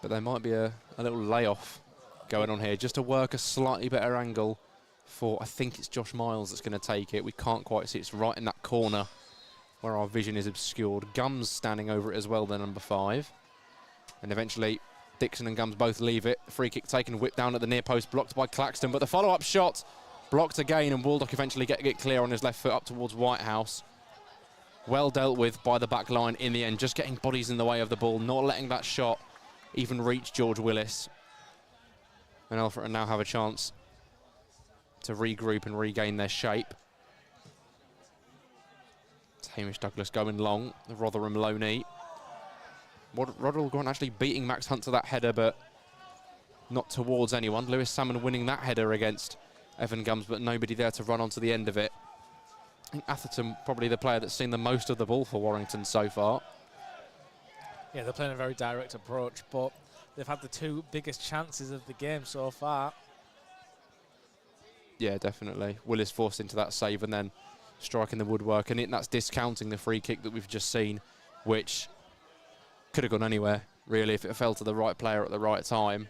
Speaker 1: But there might be a little layoff going on here, just to work a slightly better angle for, I think it's Josh Miles that's going to take it. We can't quite see, it's right in that corner where our vision is obscured. Gums standing over it as well, the number 5. And eventually Dixon and Gums both leave it. Free kick taken, whipped down at the near post, blocked by Claxton, but the follow-up shot blocked again, and Waldock eventually get clear on his left foot up towards Whitehouse. Well dealt with by the back line in the end, just getting bodies in the way of the ball, not letting that shot even reach George Willis. And Alfreton now have a chance to regroup and regain their shape. It's Hamish Douglas going long, the Rotherham loanee. Rodwell Grant actually beating Max Hunt to that header, but not towards anyone. Lewis Salmon winning that header against Evan Gums, but nobody there to run onto the end of it. I think Atherton probably the player that's seen the most of the ball for Warrington so far.
Speaker 2: Yeah, they're playing a very direct approach, but they've had the 2 biggest chances of the game so far.
Speaker 1: Yeah, definitely. Willis forced into that save and then striking the woodwork, and that's discounting the free kick that we've just seen, which could have gone anywhere, really, if it fell to the right player at the right time.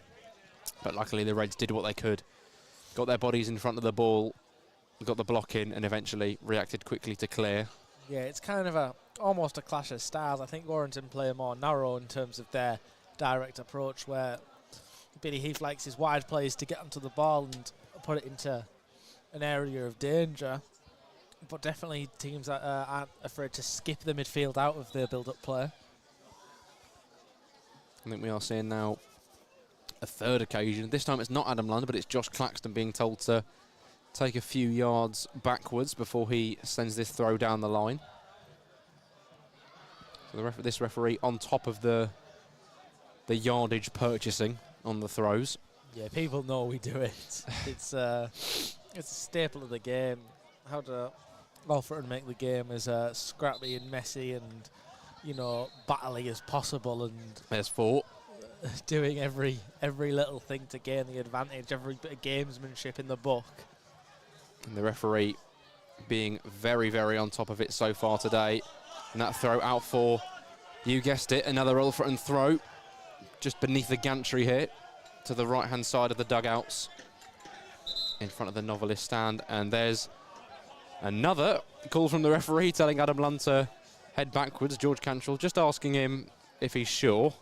Speaker 1: But luckily the Reds did what they could. Got their bodies in front of the ball, got the block in, and eventually reacted quickly to clear.
Speaker 2: Yeah, it's kind of almost a clash of styles. I think Warrington play more narrow in terms of their direct approach, where Billy Heath likes his wide players to get onto the ball and put it into an area of danger. But definitely teams that aren't afraid to skip the midfield out of their build-up play.
Speaker 1: I think we are seeing now a third occasion. This time it's not Adam Lund, but it's Josh Claxton being told to take a few yards backwards before he sends this throw down the line. This referee on top of the yardage purchasing on the throws.
Speaker 2: Yeah, people know we do it. It's a staple of the game. How to Alfreton make the game as scrappy and messy and, you know, battly as possible, and
Speaker 1: There's 4.
Speaker 2: doing every little thing to gain the advantage, every bit of gamesmanship in the book.
Speaker 1: And the referee being very, very on top of it so far today. And that throw out for, you guessed it, another Alfreton throw just beneath the gantry here to the right-hand side of the dugouts in front of the novelist stand. And there's another call from the referee telling Adam Lund to head backwards. George Cantrell just asking him if he's sure.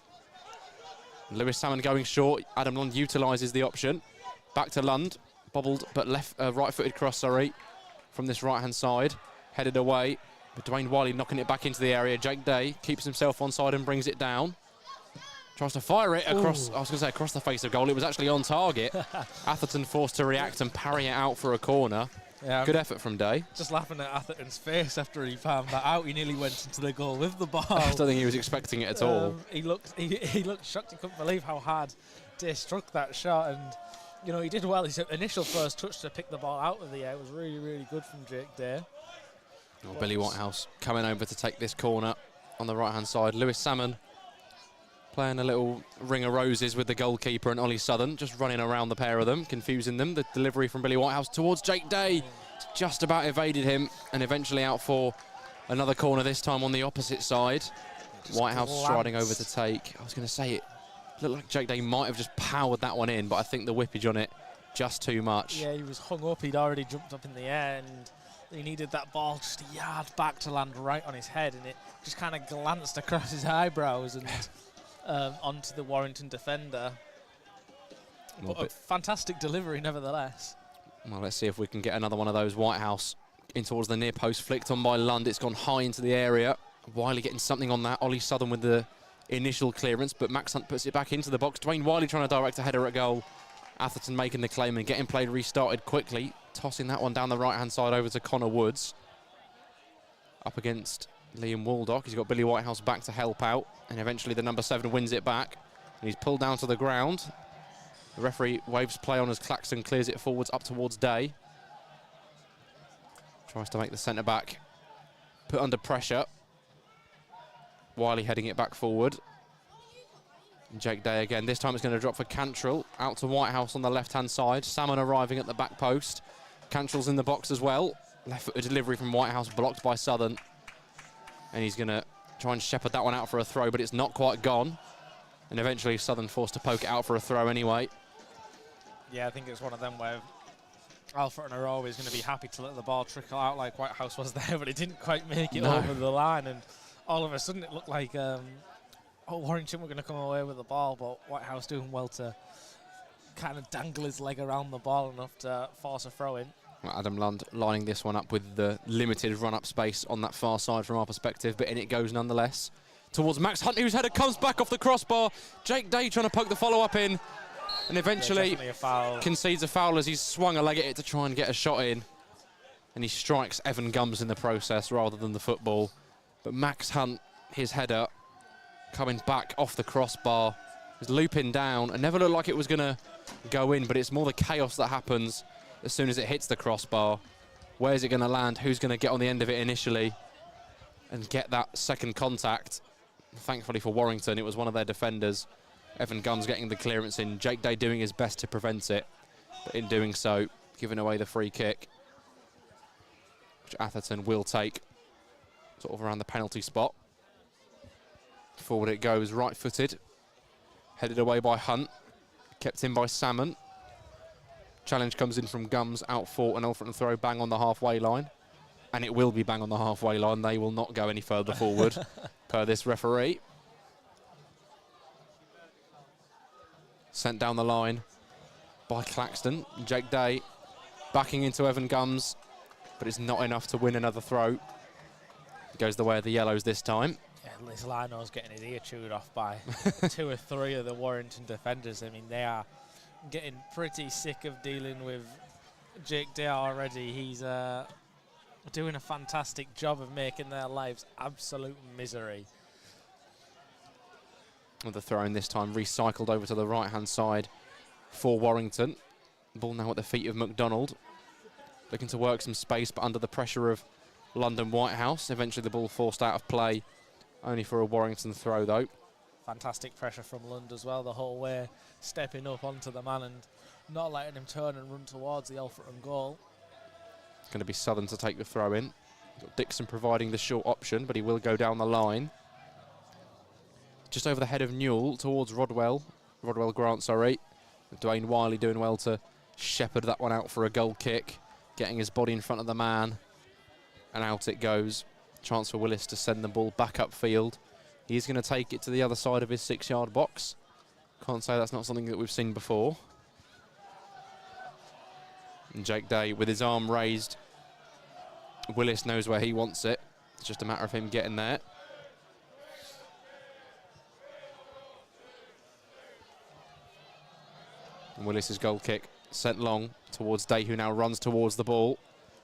Speaker 1: Lewis Salmon going short. Adam Lund utilises the option. Back to Lund. Bobbled, but right-footed cross, from this right-hand side. Headed away. But Dwayne Wiley knocking it back into the area. Jake Day keeps himself onside and brings it down. Tries to fire it across, I was going to say across the face of goal. It was actually on target. Atherton forced to react and parry it out for a corner. Yeah, good effort from Day.
Speaker 2: Just laughing at Atherton's face after he found that out. He nearly went into the goal with the ball.
Speaker 1: I don't think he was expecting it at all.
Speaker 2: He looked shocked. He couldn't believe how hard Day struck that shot, and you know he did well. His initial first touch to pick the ball out of the air was really, really good from Jake Day.
Speaker 1: Well, Billy Whitehouse coming over to take this corner on the right-hand side. Lewis Salmon playing a little ring of roses with the goalkeeper and Ollie Southern, just running around the pair of them, confusing them. The delivery from Billy Whitehouse towards Jake Day. Just about evaded him and eventually out for another corner, this time on the opposite side. Whitehouse striding over to take. I was going to say it looked like Jake Day might have just powered that one in, but I think the whippage on it just too much.
Speaker 2: Yeah, he was hung up. He'd already jumped up in the air and he needed that ball just a yard back to land right on his head, and it just kind of glanced across his eyebrows and onto the Warrington defender. But a fantastic delivery nevertheless.
Speaker 1: Well, let's see if we can get another one of those. Whitehouse in towards the near post, flicked on by Lund. It's gone high into the area. Wiley getting something on that. Ollie Southern with the initial clearance, but Max Hunt puts it back into the box. Dwayne Wiley trying to direct a header at goal. Atherton making the claim and getting play restarted quickly. Tossing that one down the right-hand side over to Connor Woods. Up against Liam Waldock. He's got Billy Whitehouse back to help out, and eventually the number 7 wins it back. And he's pulled down to the ground. The referee waves play on as Claxton clears it forwards up towards Day. Tries to make the centre-back put under pressure. Wiley heading it back forward. And Jake Day again. This time it's going to drop for Cantrell. Out to Whitehouse on the left-hand side. Salmon arriving at the back post. Cantrell's in the box as well. Left-footed delivery from Whitehouse blocked by Southern. And he's going to try and shepherd that one out for a throw, but it's not quite gone. And eventually Southern forced to poke it out for a throw anyway.
Speaker 2: Yeah, I think it's one of them where Alfreton are always going to be happy to let the ball trickle out like Whitehouse was there, but it didn't quite make it over the line. And all of a sudden it looked like Warrington were going to come away with the ball, but Whitehouse doing well to kind of dangle his leg around the ball enough to force a throw in.
Speaker 1: Well, Adam Lund lining this one up with the limited run-up space on that far side from our perspective, but in it goes nonetheless. Towards Max Hunt, whose header comes back off the crossbar. Jake Day trying to poke the follow-up in, and eventually concedes a foul as he's swung a leg at it to try and get a shot in. And he strikes Evan Gums in the process rather than the football. But Max Hunt, his header, coming back off the crossbar, is looping down and never looked like it was going to go in, but it's more the chaos that happens as soon as it hits the crossbar. Where's it going to land? Who's going to get on the end of it initially and get that second contact? Thankfully for Warrington, it was one of their defenders. Evan Gums getting the clearance in. Jake Day doing his best to prevent it, but in doing so, giving away the free kick, which Atherton will take sort of around the penalty spot. Forward it goes, right-footed. Headed away by Hunt. Kept in by Salmon. Challenge comes in from Gums, out for an Alfreton throw, bang on the halfway line. And it will be bang on the halfway line. They will not go any further forward, per this referee. Sent down the line by Claxton. Jake Day backing into Evan Gums, but it's not enough to win another throw. It goes the way of the yellows this time.
Speaker 2: Yeah, Liz Lino's getting his ear chewed off by 2 or 3 of the Warrington defenders. I mean, they are getting pretty sick of dealing with Jake Day already. He's doing a fantastic job of making their lives absolute misery.
Speaker 1: With the throw in this time recycled over to the right-hand side for Warrington. Ball now at the feet of McDonald. Looking to work some space, but under the pressure of London Whitehouse. Eventually the ball forced out of play, only for a Warrington throw though.
Speaker 2: Fantastic pressure from Lund as well the whole way, stepping up onto the man and not letting him turn and run towards the Alfreton goal.
Speaker 1: It's going to be Southern to take the throw in. Got Dixon providing the short option, but he will go down the line. Just over the head of Newell towards Rodwell Grant, sorry. Dwayne Wiley doing well to shepherd that one out for a goal kick, getting his body in front of the man, and out it goes. Chance for Willis to send the ball back upfield. He's going to take it to the other side of his 6-yard box. Can't say that's not something that we've seen before. And Jake Day with his arm raised. Willis knows where he wants it. It's just a matter of him getting there. And Willis's goal kick sent long towards Day, who now runs towards the ball.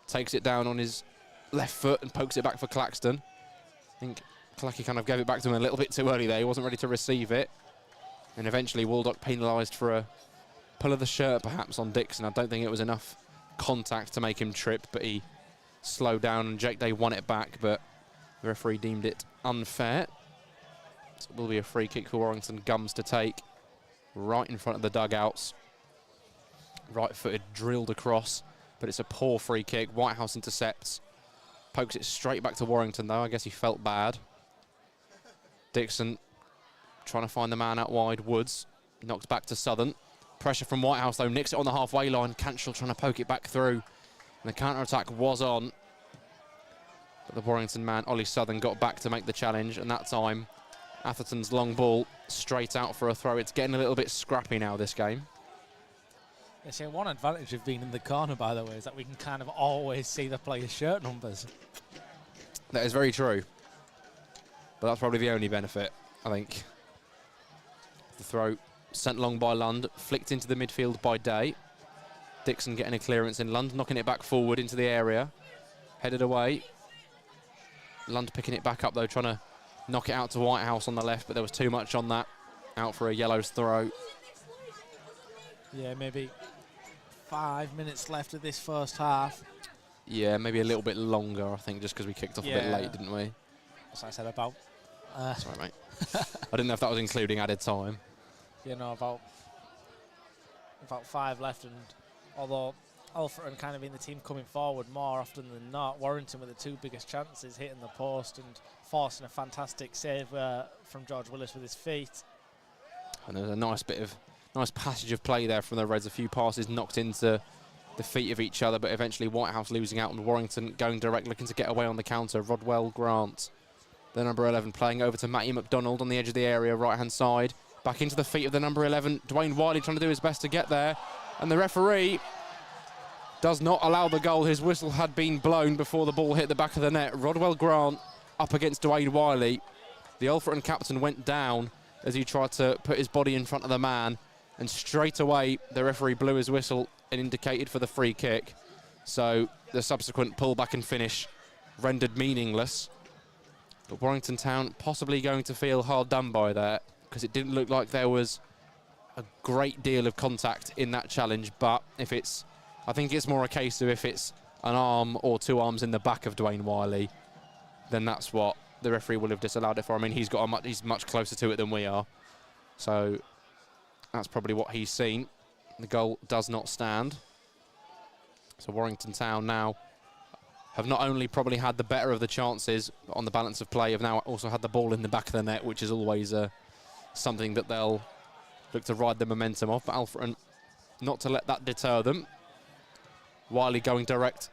Speaker 1: Takes it down on his left foot and pokes it back for Claxton. I think Clacky kind of gave it back to him a little bit too early there. He wasn't ready to receive it. And eventually Waldock penalised for a pull of the shirt perhaps on Dixon. I don't think it was enough contact to make him trip, but he slowed down and Jake Day won it back, but the referee deemed it unfair. So it will be a free kick for Warrington Gums to take right in front of the dugouts. Right-footed, drilled across, but it's a poor free kick. Whitehouse intercepts. Pokes it straight back to Warrington, though. I guess he felt bad. Dixon trying to find the man out wide. Woods knocked back to Southern. Pressure from Whitehouse, though. Nicks it on the halfway line. Cantrell trying to poke it back through. And the counter-attack was on. But the Warrington man, Ollie Southern, got back to make the challenge. And that time, Atherton's long ball straight out for a throw. It's getting a little bit scrappy now, this game.
Speaker 2: They say one advantage of being in the corner, by the way, is that we can kind of always see the players' shirt numbers.
Speaker 1: That is very true. But that's probably the only benefit, I think. The throw sent long by Lund, flicked into the midfield by Day. Dixon getting a clearance in. Lund knocking it back forward into the area. Headed away. Lund picking it back up, though, trying to knock it out to Whitehouse on the left, but there was too much on that. Out for a Yellows throw.
Speaker 2: Yeah, maybe 5 minutes left of this first half.
Speaker 1: Yeah, maybe a little bit longer, I think, just because we kicked off a bit late, didn't we?
Speaker 2: As I said, about...
Speaker 1: Sorry, mate. I didn't know if that was including added time.
Speaker 2: You know, about 5 left, and although Alfreton kind of been the team coming forward more often than not, Warrington with the 2 biggest chances, hitting the post and forcing a fantastic save from George Willis with his feet.
Speaker 1: And there's a nice passage of play there from the Reds. A few passes knocked into the feet of each other, but eventually Whitehouse losing out and Warrington going direct, looking to get away on the counter. Rodwell Grant, the number 11, playing over to Matty McDonald on the edge of the area, right-hand side. Back into the feet of the number 11. Dwayne Wiley trying to do his best to get there. And the referee does not allow the goal. His whistle had been blown before the ball hit the back of the net. Rodwell Grant up against Dwayne Wiley. The Alfreton captain went down as he tried to put his body in front of the man. And straight away, the referee blew his whistle and indicated for the free kick. So the subsequent pullback and finish rendered meaningless. But Warrington Town possibly going to feel hard done by there, because it didn't look like there was a great deal of contact in that challenge. But if it's, I think it's more a case of if it's an arm or 2 arms in the back of Dwayne Wiley, then that's what the referee will have disallowed it for. I mean, he's much closer to it than we are. So that's probably what he's seen. The goal does not stand. So Warrington Town now have not only probably had the better of the chances on the balance of play, have now also had the ball in the back of the net, which is always something that they'll look to ride the momentum off. But Alfreton not to let that deter them. Wiley going direct,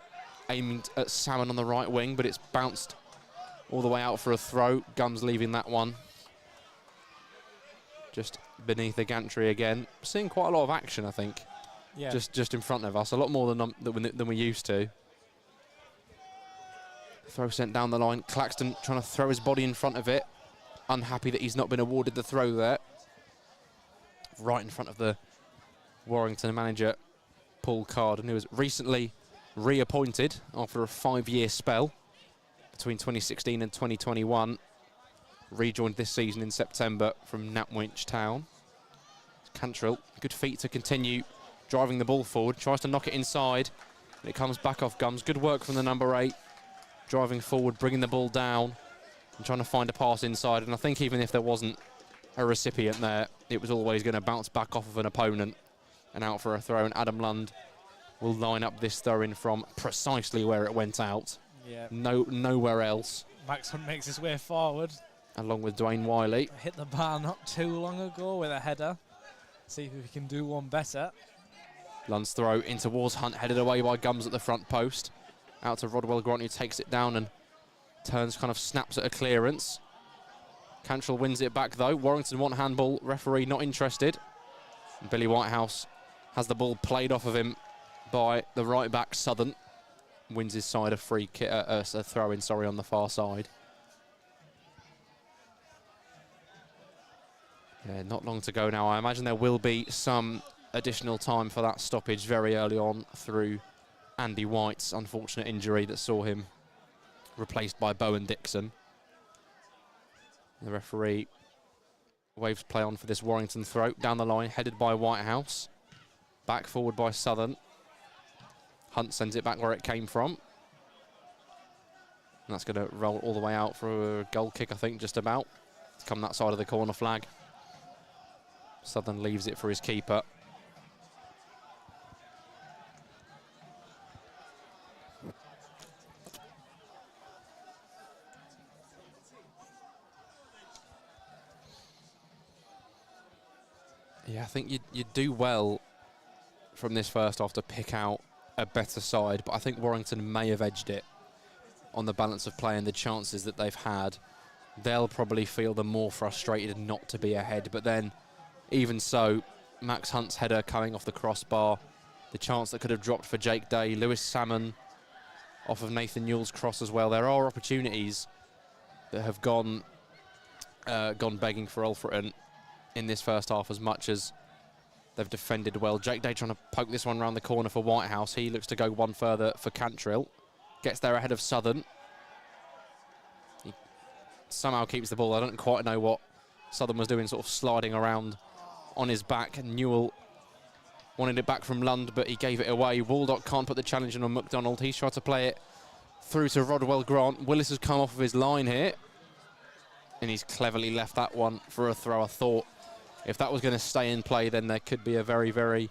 Speaker 1: aiming at Salmon on the right wing, but it's bounced all the way out for a throw. Gums leaving that one just beneath the gantry again. Seeing quite a lot of action, I think. Yeah. Just in front of us, a lot more than we used to. Throw sent down the line. Claxton trying to throw his body in front of it. Unhappy that he's not been awarded the throw there. Right in front of the Warrington manager, Paul Carden, who was recently reappointed after a 5-year spell between 2016 and 2021. rejoined this season in September from Nantwich Town. Cantrell, good feet to continue driving the ball forward, tries to knock it inside, and it comes back off Gums. Good work from the number 8, driving forward, bringing the ball down, and trying to find a pass inside. And I think even if there wasn't a recipient there, it was always going to bounce back off of an opponent and out for a throw. And Adam Lund will line up this throw-in from precisely where it went out.
Speaker 2: Yeah.
Speaker 1: Nowhere else.
Speaker 2: Max Hunt makes his way forward.
Speaker 1: Along with Dwayne Wiley.
Speaker 2: Hit the bar not too long ago with a header. See if we can do one better.
Speaker 1: Lund's throw in towards Hunt, headed away by Gums at the front post. Out to Rodwell Grant, who takes it down and turns, kind of snaps at a clearance. Cantrell wins it back though. Warrington want handball, referee not interested. And Billy Whitehouse has the ball played off of him by the right back Southern. Wins his side a free kick, a throw-in, on the far side. Yeah, not long to go now. I imagine there will be some additional time for that stoppage very early on through Andy White's unfortunate injury that saw him replaced by Bowen Dixon. The referee waves play on for this Warrington throw. Down the line, headed by Whitehouse. Back forward by Southern. Hunt sends it back where it came from. And that's going to roll all the way out for a goal kick, I think, just about. To come that side of the corner flag. Southern leaves it for his keeper. Yeah, I think you do well from this first half to pick out a better side, but I think Warrington may have edged it on the balance of play and the chances that they've had. They'll probably feel the more frustrated not to be ahead, but then even so, Max Hunt's header coming off the crossbar, the chance that could have dropped for Jake Day, Lewis Salmon off of Nathan Newell's cross as well. There are opportunities that have gone begging for Alfreton in this first half as much as they've defended well. Jake Day trying to poke this one around the corner for Whitehouse. He looks to go one further for Cantrell. Gets there ahead of Southern. He somehow keeps the ball. I don't quite know what Southern was doing, sort of sliding around on his back. And Newell wanted it back from Lund, but he gave it away. Waldock can't put the challenge in on McDonald. He's tried to play it through to Rodwell Grant. Willis has come off of his line here, and he's cleverly left that one for a throw. I thought if that was going to stay in play, then there could be a very, very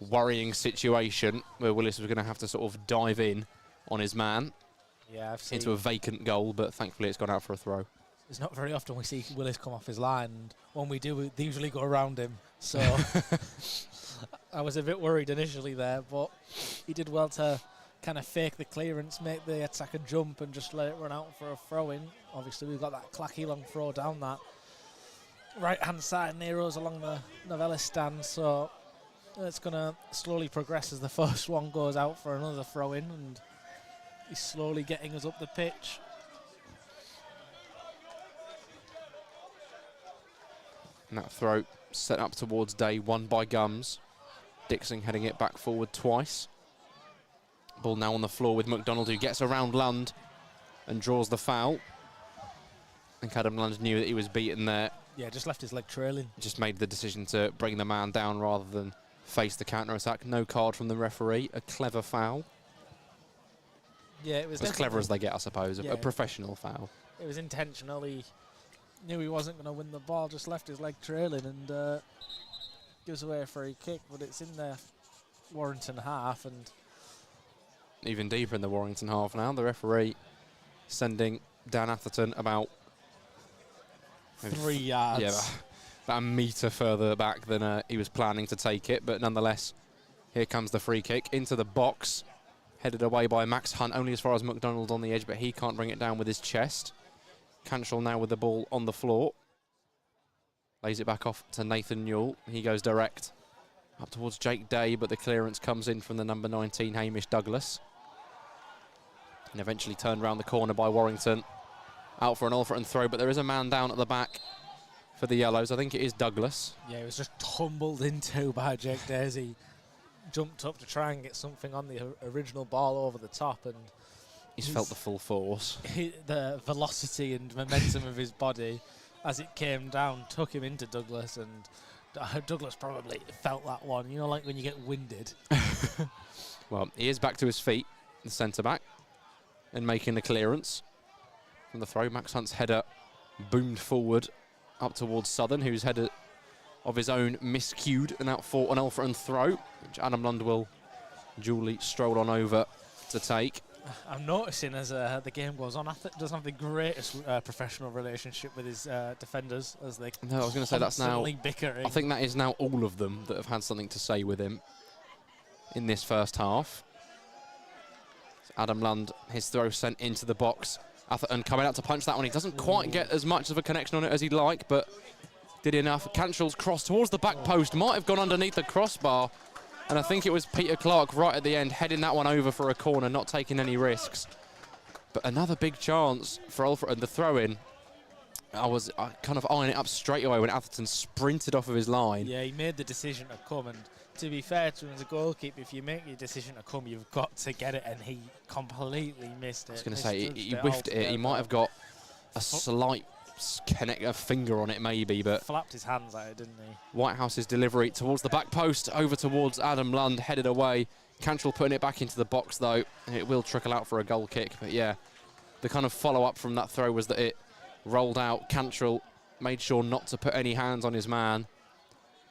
Speaker 1: worrying situation where Willis was going to have to sort of dive in on his man into a vacant goal, but thankfully it's gone out for a throw.
Speaker 2: It's not very often we see Willis come off his line, and when we do, they usually go around him. So I was a bit worried initially there, but he did well to kind of fake the clearance, make the attacker jump, and just let it run out for a throw-in. Obviously, we've got that clacky long throw down that right-hand side near us along the Novellis stand, so it's going to slowly progress as the first one goes out for another throw-in, and he's slowly getting us up the pitch.
Speaker 1: And that throw set up towards Day, won by Gums. Dixon heading it back forward twice. Ball now on the floor with McDonald, who gets around Lund and draws the foul. I think Adam Lund knew that he was beaten there.
Speaker 2: Yeah, just left his leg trailing.
Speaker 1: Just made the decision to bring the man down rather than face the counter-attack. No card from the referee. A clever foul.
Speaker 2: Yeah, it was
Speaker 1: as clever as they get, I suppose.
Speaker 2: Yeah,
Speaker 1: a professional foul.
Speaker 2: It was intentional. He knew he wasn't going to win the ball, just left his leg trailing and gives away a free kick, but it's in the Warrington half and
Speaker 1: even deeper in the Warrington half now. The referee sending Dan Atherton about
Speaker 2: 3 yards.
Speaker 1: Yeah, about a metre further back than he was planning to take it, but nonetheless, here comes the free kick into the box, headed away by Max Hunt, only as far as McDonald on the edge, but he can't bring it down with his chest. Cantrell now with the ball on the floor. Lays it back off to Nathan Newell. He goes direct up towards Jake Day, but the clearance comes in from the number 19, Hamish Douglas. And eventually turned round the corner by Warrington. Out for an Alfreton throw, but there is a man down at the back for the Yellows. I think it is Douglas.
Speaker 2: Yeah, he was just tumbled into by Jake Day as he jumped up to try and get something on the original ball over the top, and
Speaker 1: He's felt the full force.
Speaker 2: The velocity and momentum of his body as it came down took him into Douglas, and Douglas probably felt that one. You know, like when you get winded.
Speaker 1: Well, he is back to his feet, the centre-back, and making the clearance from the throw. Max Hunt's header boomed forward up towards Southern, whose header of his own miscued and out for an Alfreton throw, which Adam Lund will duly stroll on over to take.
Speaker 2: I'm noticing as the game goes on, doesn't have the greatest professional relationship with his defenders as they
Speaker 1: No, I was going to say that's now.
Speaker 2: bickering.
Speaker 1: I think that is now all of them that have had something to say with him in this first half. So Adam Lund, his throw sent into the box. Atherton coming out to punch that one. He doesn't quite get as much of a connection on it as he'd like, but did enough. Cantrell's cross towards the back post. Might have gone underneath the crossbar. And I think it was Peter Clark right at the end, heading that one over for a corner, not taking any risks. But another big chance for Alfreton, the throw-in. I was kind of eyeing it up straight away when Atherton sprinted off of his line.
Speaker 2: Yeah, he made the decision to come, and to be fair to him as a goalkeeper, if you make your decision to come, you've got to get it, and he completely missed it.
Speaker 1: I was going to say, he whiffed it. He might have got a slight a finger on it maybe, but
Speaker 2: flapped his hands at it, didn't he?
Speaker 1: Whitehouse's delivery towards the back post, over towards Adam Lund, headed away. Cantrell putting it back into the box though. It will trickle out for a goal kick, but yeah, the kind of follow-up from that throw was that it rolled out. Cantrell made sure not to put any hands on his man,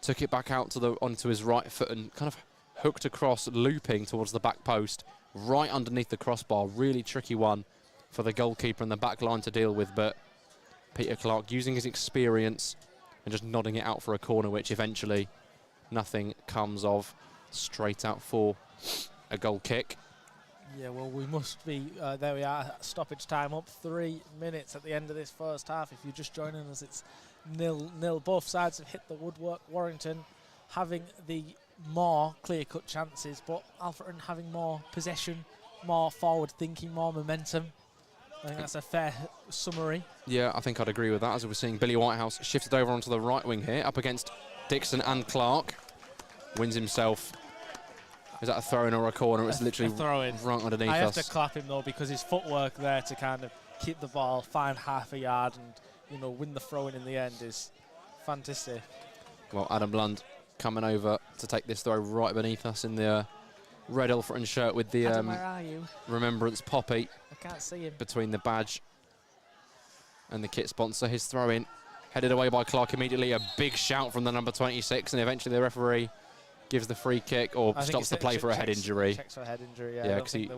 Speaker 1: took it back out to onto his right foot and kind of hooked across, looping towards the back post, right underneath the crossbar. Really tricky one for the goalkeeper and the back line to deal with, but Peter Clark using his experience and just nodding it out for a corner, which eventually nothing comes of. Straight out for a goal kick.
Speaker 2: Yeah, well, we must be, there we are, stoppage time up, 3 minutes at the end of this first half. If you're just joining us, it's 0-0. Both sides have hit the woodwork. Warrington having the more clear-cut chances, but Alfreton having more possession, more forward thinking, more momentum. I think that's a fair summary. Yeah,
Speaker 1: I think I'd agree with that, as we're seeing Billy Whitehouse shifted over onto the right wing here, up against Dixon and Clark. Wins himself. Is that a throw-in or a corner? It's literally right underneath us.
Speaker 2: I have to clap him, though, because his footwork there to kind of keep the ball, find half a yard and, you know, win the throw-in in the end is fantastic.
Speaker 1: Well, Adam Lund coming over to take this throw right beneath us in the red Alfreton shirt with the
Speaker 2: Adam, where are you?
Speaker 1: Remembrance poppy.
Speaker 2: I can't see him.
Speaker 1: Between the badge and the kit sponsor. His throw-in headed away by Clark immediately. A big shout from the number 26, and eventually the referee gives the free kick or stops the play for a head injury.
Speaker 2: Checks for a head injury, yeah.
Speaker 1: Yeah, because he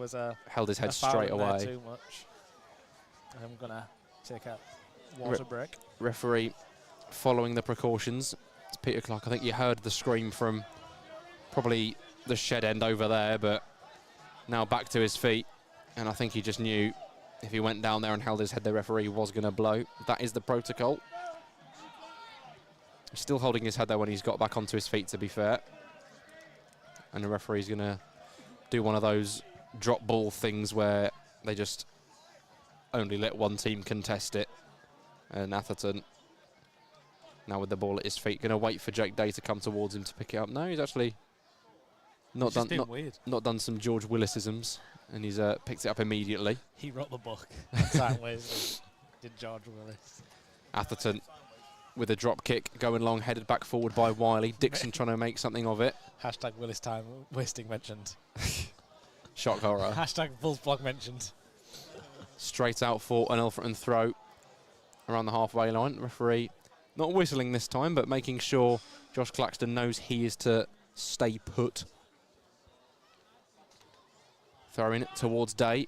Speaker 1: held his head straight away.
Speaker 2: Too much. I'm going to take a water break.
Speaker 1: Referee following the precautions. It's Peter Clark. I think you heard the scream from probably the shed end over there, but now back to his feet. And I think he just knew if he went down there and held his head, the referee was going to blow. That is the protocol. He's still holding his head there when he's got back onto his feet, to be fair. And the referee's going to do one of those drop ball things where they just only let one team contest it. And Atherton, now with the ball at his feet, going to wait for Jake Day to come towards him to pick it up. No, he's actually not done some George Willisisms, and he's picked it up immediately.
Speaker 2: He wrote the book. That ways did George Willis.
Speaker 1: Atherton with a drop kick going long, headed back forward by Wiley. Dixon trying to make something of it.
Speaker 2: Hashtag Willis time wasting mentioned.
Speaker 1: Shock horror.
Speaker 2: Hashtag Bulls blog mentioned.
Speaker 1: Straight out for an Alfreton throw around the halfway line. Referee not whistling this time, but making sure Josh Claxton knows he is to stay put. Throwing it towards Day.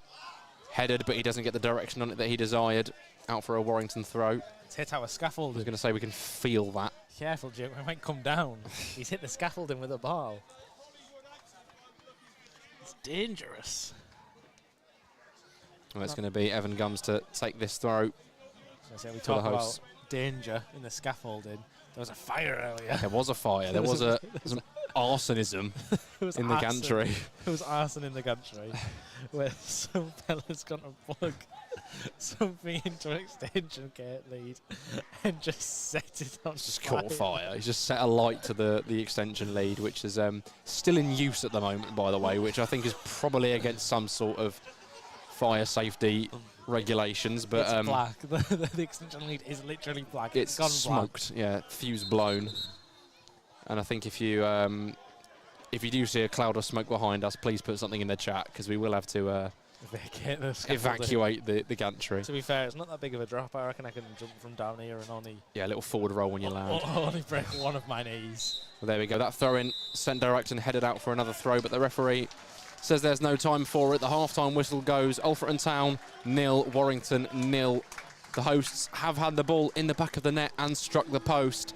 Speaker 1: Headed, but he doesn't get the direction on it that he desired. Out for a Warrington throw.
Speaker 2: It's hit our scaffolding.
Speaker 1: I was going to say we can feel that.
Speaker 2: Careful, Jim. We might come down. He's hit the scaffolding with a ball. It's dangerous.
Speaker 1: Well, it's going to be Evan Gums to take this throw.
Speaker 2: So we talk about danger in the scaffolding. There was a fire earlier.
Speaker 1: There was a fire. There was some arsonism in the gantry.
Speaker 2: There was arson in the gantry where some fella's gone to plug something into an extension gate lead and just set it on
Speaker 1: just fire. Caught fire. He's just set a light to the extension lead, which is still in use at the moment, by the way, which I think is probably against some sort of fire safety regulations, but
Speaker 2: it's black. The extinction lead is literally black.
Speaker 1: it's
Speaker 2: gone
Speaker 1: smoked.
Speaker 2: black.
Speaker 1: Yeah, fuse blown. And I think if you do see a cloud of smoke behind us, please put something in the chat, because we will have to evacuate the gantry.
Speaker 2: To be fair, it's not that big of a drop. I reckon I can jump from down here and only
Speaker 1: Yeah, a little forward roll when you land.
Speaker 2: only break one of my knees.
Speaker 1: Well, there we go. That throw in sent direct and headed out for another throw, but the referee says there's no time for it. The half-time whistle goes. Alfreton Town 0, Warrington 0. The hosts have had the ball in the back of the net and struck the post,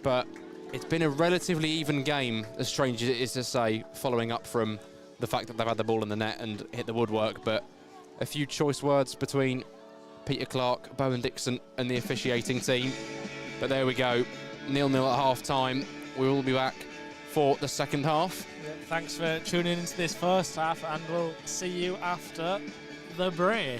Speaker 1: but it's been a relatively even game, as strange as it is to say, following up from the fact that they've had the ball in the net and hit the woodwork. But a few choice words between Peter Clark, Bowen Dixon and the officiating team. But there we go, 0-0 at half-time. We will be back for the second half.
Speaker 2: Yeah, thanks for tuning into this first half, and we'll see you after the break.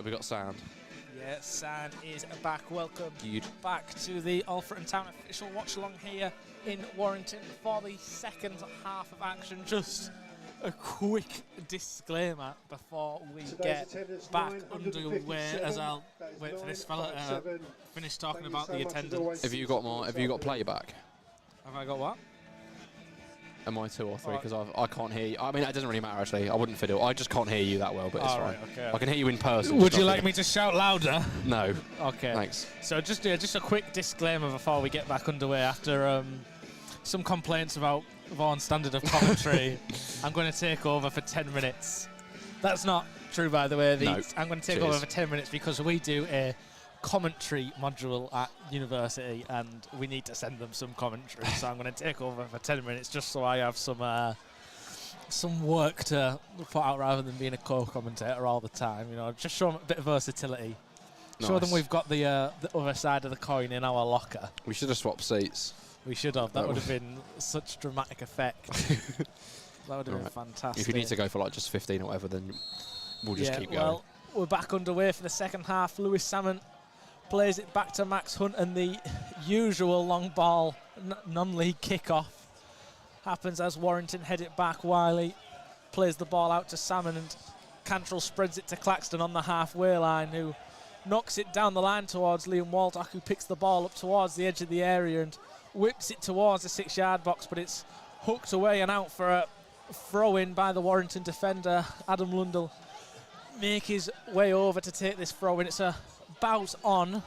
Speaker 1: we got sound?
Speaker 2: Yeah, sound is back. Welcome
Speaker 1: Good.
Speaker 2: back to the Alfreton Town official watch along here in Warrington for the second half of action. Just a quick disclaimer before we get back underway, as I'll wait for this fella to finish talking about the attendance.
Speaker 1: Have you got playback?
Speaker 2: Have I got what?
Speaker 1: Am I 2 or 3?
Speaker 2: Right.
Speaker 1: Because I can't hear you. I mean, it doesn't really matter actually. I wouldn't fiddle. I just can't hear you that well, but it's
Speaker 2: All
Speaker 1: fine.
Speaker 2: right, okay.
Speaker 1: I can hear you in person.
Speaker 2: Would you like me to shout louder?
Speaker 1: No.
Speaker 2: Okay.
Speaker 1: Thanks.
Speaker 2: So just a quick disclaimer before we get back underway. After some complaints about Vaughan's standard of commentary, I'm going to take over for 10 minutes. That's not true, by the way.
Speaker 1: No.
Speaker 2: I'm going to take over for 10 minutes because we do a commentary module at university and we need to send them some commentary. So I'm going to take over for 10 minutes just so I have some work to put out rather than being a co-commentator all the time. You know, just show them a bit of versatility.
Speaker 1: Nice.
Speaker 2: Show them we've got the other side of the coin in our locker.
Speaker 1: We should have swapped seats.
Speaker 2: We should have. That would have been such dramatic effect. That would have been fantastic.
Speaker 1: If you need to go for like just 15 or whatever, then we'll just keep going.
Speaker 2: Well, we're back underway for the second half. Lewis Salmon plays it back to Max Hunt, and the usual long ball non-league kickoff happens as Warrington head it back. Wiley plays the ball out to Salmon, and Cantrell spreads it to Claxton on the halfway line, who knocks it down the line towards Liam Waldock, who picks the ball up towards the edge of the area and whips it towards the 6-yard box, but it's hooked away and out for a throw-in by the Warrington defender. Adam Lundell make his way over to take this throw-in. It's a bounce on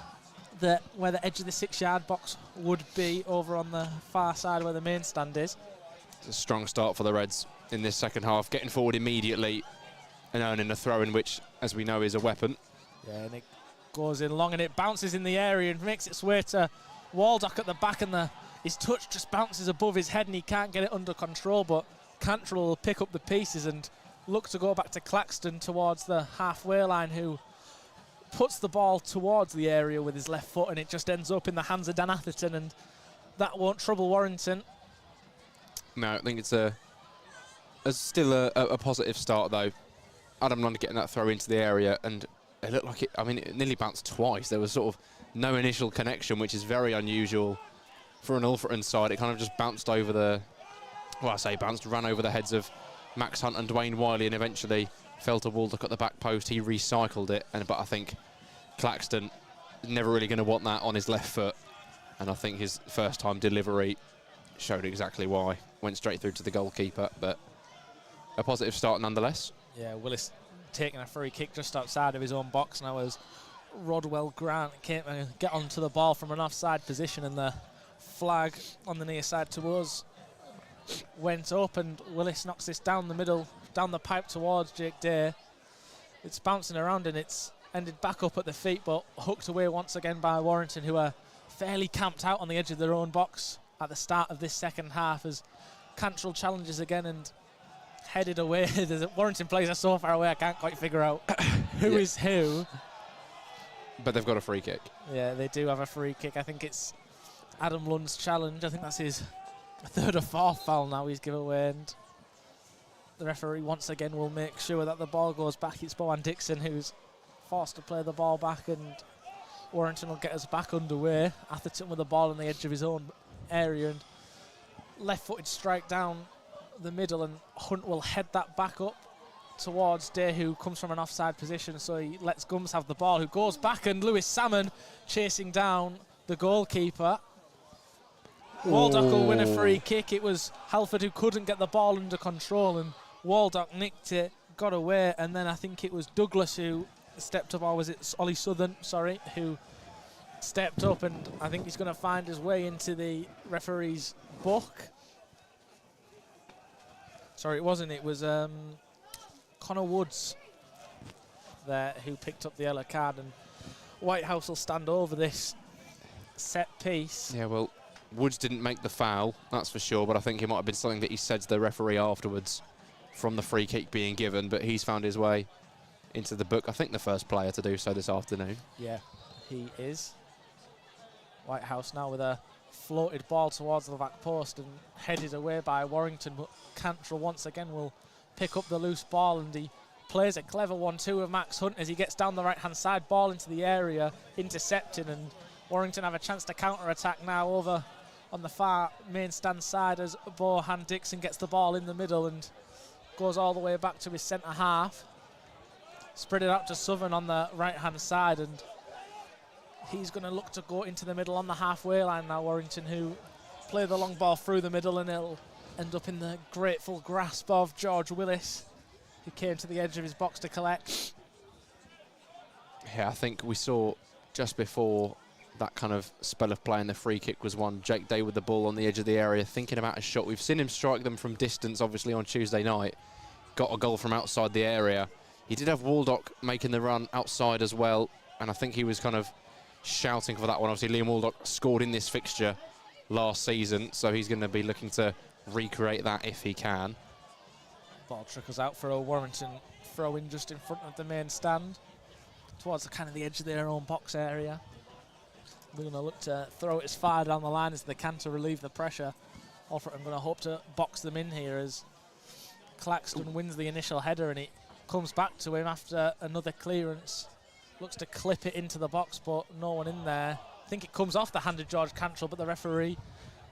Speaker 2: where the edge of the 6-yard box would be, over on the far side where the main stand is.
Speaker 1: It's a strong start for the Reds in this second half, getting forward immediately and earning a throw-in, which, as we know, is a weapon.
Speaker 2: Yeah, and it goes in long and it bounces in the area and makes its way to Waldock at the back, and his touch just bounces above his head and he can't get it under control, but Cantrell will pick up the pieces and look to go back to Claxton towards the halfway line, who puts the ball towards the area with his left foot, and it just ends up in the hands of Dan Atherton, and that won't trouble Warrington.
Speaker 1: No, I think it's still a positive start, though. Adam Lund getting that throw into the area, and it looked like it nearly bounced twice. There was sort of no initial connection, which is very unusual for an Alfreton side. It kind of just bounced over ran over the heads of Max Hunt and Dwayne Wiley, and eventually fell to Waldock at the back post. He recycled it, but I think Claxton is never really going to want that on his left foot, and I think his first time delivery showed exactly why. Went straight through to the goalkeeper, but a positive start nonetheless.
Speaker 2: Yeah, Willis taking a free kick just outside of his own box now as Rodwell Grant came to get onto the ball from an offside position, and the flag on the near side to us went up, and Willis knocks this down the middle, down the pipe towards Jake Day. It's bouncing around and it's ended back up at the feet, but hooked away once again by Warrington, who are fairly camped out on the edge of their own box at the start of this second half, as Cantrell challenges again and headed away. The Warrington players are so far away I can't quite figure out who is who.
Speaker 1: But they've got a free kick.
Speaker 2: Yeah, they do have a free kick. I think it's Adam Lund's challenge. I think that's his third or fourth foul now he's given away, and the referee once again will make sure that the ball goes back. It's Bowen Dixon who's forced to play the ball back, and Warrington will get us back underway. Atherton with the ball on the edge of his own area, and left-footed strike down the middle, and Hunt will head that back up towards Day, who comes from an offside position, so he lets Gums have the ball, who goes back, and Lewis Salmon chasing down the goalkeeper. Waldock will win a free kick. It was Halford who couldn't get the ball under control, and Waldock nicked it, got away, and then I think it was Douglas who stepped up, or was it Ollie Southern, sorry, who stepped up, and I think he's going to find his way into the referee's book. Sorry, it wasn't. It was Connor Woods there who picked up the yellow card, and Whitehouse will stand over this set piece.
Speaker 1: Yeah, well, Woods didn't make the foul, that's for sure, but I think it might have been something that he said to the referee afterwards from the free kick being given, but he's found his way into the book. I think the first player to do so this afternoon.
Speaker 2: Yeah, he is. Whitehouse now with a floated ball towards the back post and headed away by Warrington, but Cantrell once again will pick up the loose ball, and he plays a clever 1-2 of Max Hunt as he gets down the right-hand side, ball into the area, intercepted, and Warrington have a chance to counter-attack now over on the far main stand side as Bohan Dixon gets the ball in the middle and goes all the way back to his centre half. Spread it out to Southern on the right-hand side, and he's going to look to go into the middle on the halfway line now, Warrington, who play the long ball through the middle, and it'll end up in the grateful grasp of George Willis, who came to the edge of his box to collect.
Speaker 1: Yeah, I think we saw just before that kind of spell of play and the free kick was won, Jake Day with the ball on the edge of the area, thinking about a shot. We've seen him strike them from distance, obviously, on Tuesday night. Got a goal from outside the area. He did have Waldock making the run outside as well, and I think he was kind of shouting for that one. Obviously, Liam Waldock scored in this fixture last season, so he's going to be looking to recreate that if he can.
Speaker 2: Ball trickles out for a Warrington throw-in just in front of the main stand, towards the kind of the edge of their own box area. They're going to look to throw it as far down the line as they can to relieve the pressure. Alfreton going to hope to box them in here as Claxton wins the initial header, and it comes back to him after another clearance. Looks to clip it into the box, but no one in there. I think it comes off the hand of George Cantrell, but the referee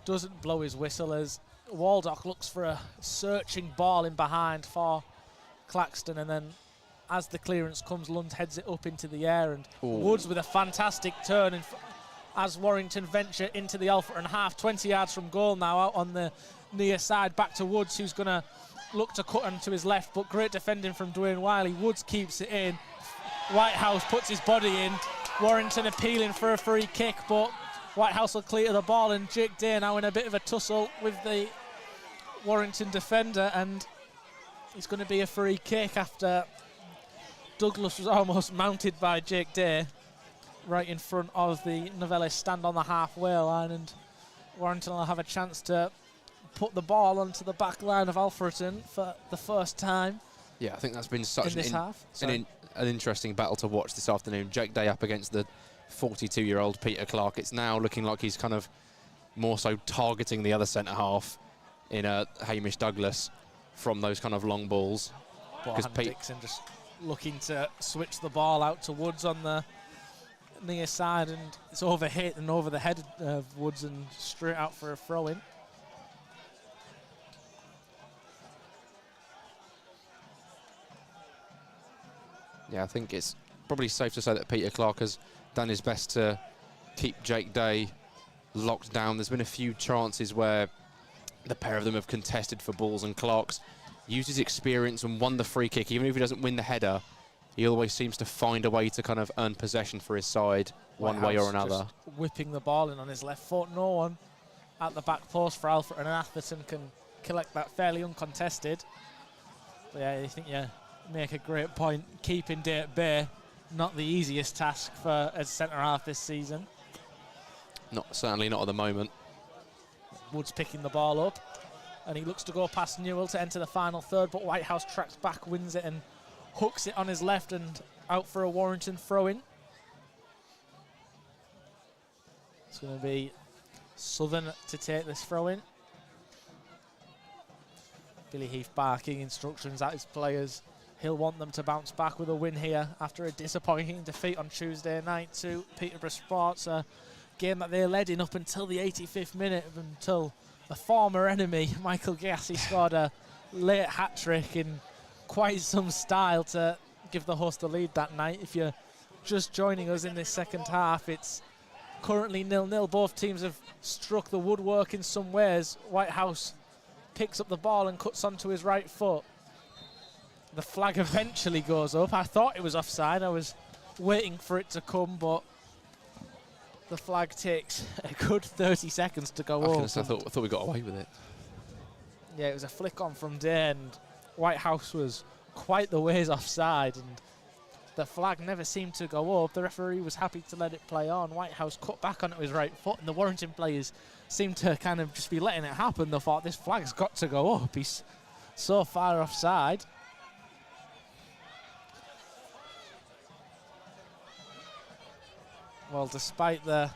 Speaker 2: doesn't blow his whistle as Waldock looks for a searching ball in behind for Claxton, and then as the clearance comes, Lund heads it up into the air, and Woods with a fantastic turn as Warrington venture into the Alfreton half, 20 yards from goal now, out on the near side, back to Woods, who's going to look to cut onto his left, but great defending from Dwayne Wiley. Woods keeps it in. Whitehouse puts his body in. Warrington appealing for a free kick, but Whitehouse will clear the ball, and Jake Day now in a bit of a tussle with the Warrington defender, and it's going to be a free kick after Douglas was almost mounted by Jake Day right in front of the Novellis stand on the halfway line, and Warrington will have a chance to put the ball onto the back line of Alfreton for the first time.
Speaker 1: Yeah, I think that's been such
Speaker 2: an
Speaker 1: interesting battle to watch this afternoon. Jake Day up against the 42-year-old Peter Clark. It's now looking like he's kind of more so targeting the other centre-half in Hamish Douglas from those kind of long balls.
Speaker 2: Because Dixon just looking to switch the ball out to Woods on the near side, and it's overhit and over the head of Woods and straight out for a throw-in.
Speaker 1: Yeah, I think it's probably safe to say that Peter Clark has done his best to keep Jake Day locked down. There's been a few chances where the pair of them have contested for balls, and Clark's used his experience and won the free kick. Even if he doesn't win the header, he always seems to find a way to kind of earn possession for his side one way or another.
Speaker 2: Just whipping the ball in on his left foot. No one at the back post for Alfreton, and Atherton can collect that fairly uncontested. But yeah, I think make a great point. Keeping Day at bay, not the easiest task for a centre-half this season.
Speaker 1: Certainly not at the moment.
Speaker 2: Woods picking the ball up, and he looks to go past Newell to enter the final third, but Whitehouse tracks back, wins it, and hooks it on his left and out for a Warrington throw-in. It's going to be Southern to take this throw-in. Billy Heath barking instructions at his players. He'll want them to bounce back with a win here after a disappointing defeat on Tuesday night to Peterborough Sports, a game that they led in up until the 85th minute, until a former enemy, Michael Gassi, scored a late hat-trick in quite some style to give the host the lead that night. If you're just joining us in this second half, it's currently 0-0. Both teams have struck the woodwork in some ways. Whitehouse picks up the ball and cuts onto his right foot. The flag eventually goes up. I thought it was offside. I was waiting for it to come, but the flag takes a good 30 seconds to go up.
Speaker 1: I thought we got away with it.
Speaker 2: Yeah, it was a flick on from Day, and Whitehouse was quite the ways offside, and the flag never seemed to go up. The referee was happy to let it play on. Whitehouse cut back onto his right foot, and the Warrington players seemed to kind of just be letting it happen. They thought, this flag's got to go up. He's so far offside. Well, despite the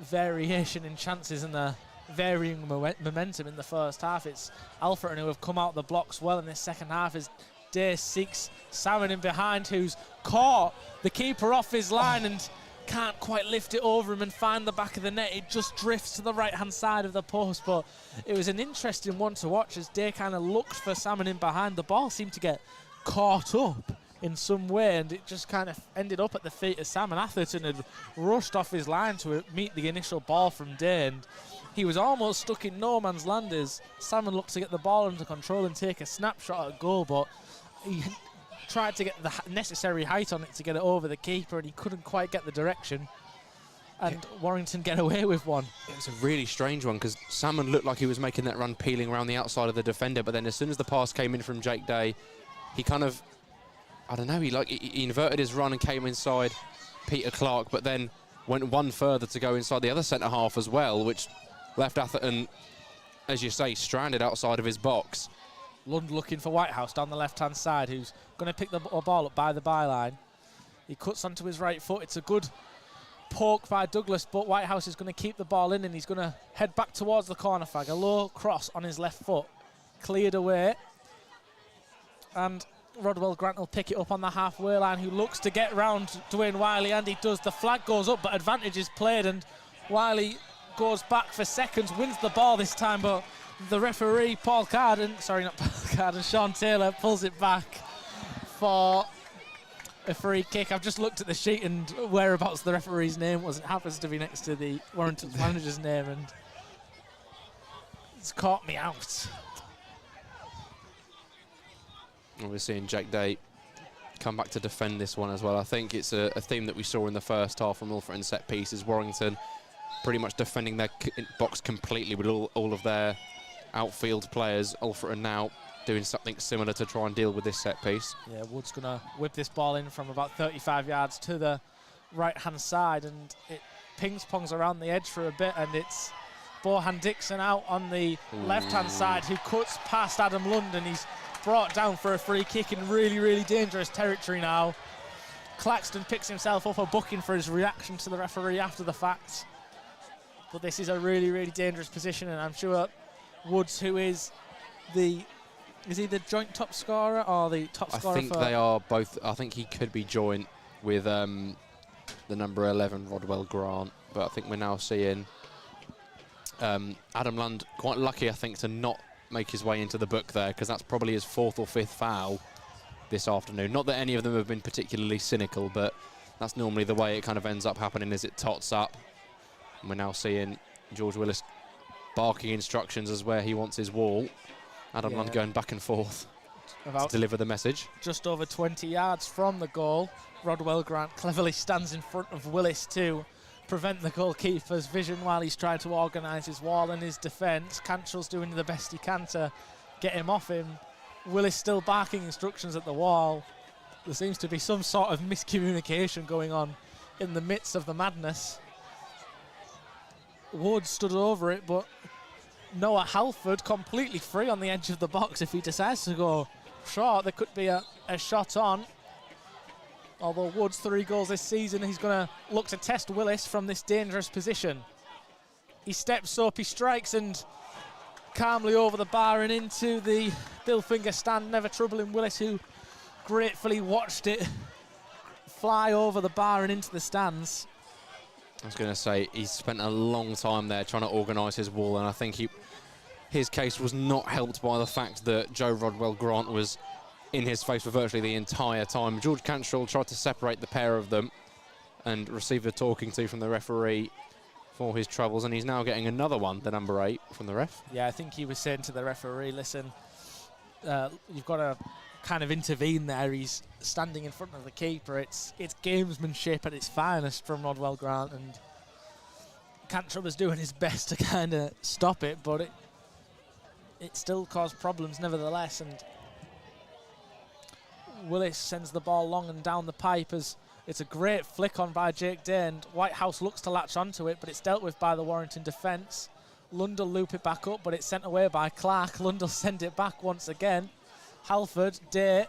Speaker 2: variation in chances and the varying momentum in the first half, it's Alfreton who have come out the blocks well in this second half, as Day seeks Salmon in behind, who's caught the keeper off his line and can't quite lift it over him and find the back of the net. It just drifts to the right-hand side of the post, but it was an interesting one to watch as Day kind of looked for Salmon in behind. The ball seemed to get caught up in some way, and it just kind of ended up at the feet of Salmon. Atherton had rushed off his line to meet the initial ball from Day, and he was almost stuck in no man's land as Salmon looked to get the ball under control and take a snapshot at goal, but he tried to get the necessary height on it to get it over the keeper, and he couldn't quite get the direction, and Warrington get away with one.
Speaker 1: It was a really strange one because Salmon looked like he was making that run peeling around the outside of the defender, but then as soon as the pass came in from Jake Day, he kind of, I don't know, he inverted his run and came inside Peter Clark, but then went one further to go inside the other centre half as well, which left Atherton, as you say, stranded outside of his box.
Speaker 2: Lund looking for Whitehouse down the left-hand side, who's going to pick the ball up by the byline. He cuts onto his right foot. It's a good poke by Douglas, but Whitehouse is going to keep the ball in, and he's going to head back towards the corner flag. A low cross on his left foot, cleared away. And Rodwell Grant will pick it up on the halfway line, who looks to get round Dwayne Wiley, and he does. The flag goes up, but advantage is played, and Wiley goes back for seconds, wins the ball this time, but the referee, Sean Taylor, pulls it back for a free kick. I've just looked at the sheet and whereabouts the referee's name was. It happens to be next to the Warrington manager's name, and it's caught me out.
Speaker 1: We're seeing Jake Day come back to defend this one as well. I think it's a theme that we saw in the first half from Alfreton set pieces. Warrington pretty much defending their box completely with all of their outfield players. Alfreton now doing something similar to try and deal with this set piece.
Speaker 2: Yeah, Wood's going to whip this ball in from about 35 yards to the right-hand side, and it pings-pongs around the edge for a bit, and it's Bohan Dixon out on the left-hand side, who cuts past Adam Lund, and he's brought down for a free kick in really, really dangerous territory now. Claxton picks himself up a booking for his reaction to the referee after the fact. But this is a really, really dangerous position, and I'm sure Woods, who is he the joint top scorer or the top scorer?
Speaker 1: I think they are both. I think he could be joint with the number 11, Rodwell Grant, but I think we're now seeing Adam Lund quite lucky, I think, to not make his way into the book there, because that's probably his 4th or 5th foul this afternoon. Not that any of them have been particularly cynical, but that's normally the way it kind of ends up happening, is it tots up. And we're now seeing George Willis barking instructions as where he wants his wall. Adam Lund going back and forth to deliver the message. Just
Speaker 2: over 20 yards from the goal, Rodwell Grant cleverly stands in front of Willis to prevent the goalkeeper's vision while he's trying to organise his wall and his defence. Cantrell's doing the best he can to get him off him. Willis still barking instructions at the wall. There seems to be some sort of miscommunication going on in the midst of the madness. Wood stood over it, but Noah Halford completely free on the edge of the box. If he decides to go short, there could be a shot on. Although Wood's 3 goals this season, he's going to look to test Willis from this dangerous position. He steps up, he strikes, and calmly over the bar and into the Bill Finger stand, never troubling Willis, who gratefully watched it fly over the bar and into the stands.
Speaker 1: I was going to say, he's spent a long time there trying to organise his wall, and I think his case was not helped by the fact that Joe Rodwell Grant was in his face for virtually the entire time. George Cantrell tried to separate the pair of them and received a talking to from the referee for his troubles, and he's now getting another one, the number 8, from the ref.
Speaker 2: Yeah, I think he was saying to the referee, listen, you've got to kind of intervene there. He's standing in front of the keeper. It's gamesmanship at its finest from Rodwell Grant, and Cantrell was doing his best to kind of stop it, but it still caused problems nevertheless, and Willis sends the ball long and down the pipe as it's a great flick on by Jake Day, and Whitehouse looks to latch onto it, but it's dealt with by the Warrington defence. Lund'll loop it back up, but it's sent away by Clark. Lund'll send it back once again. Halford, Day,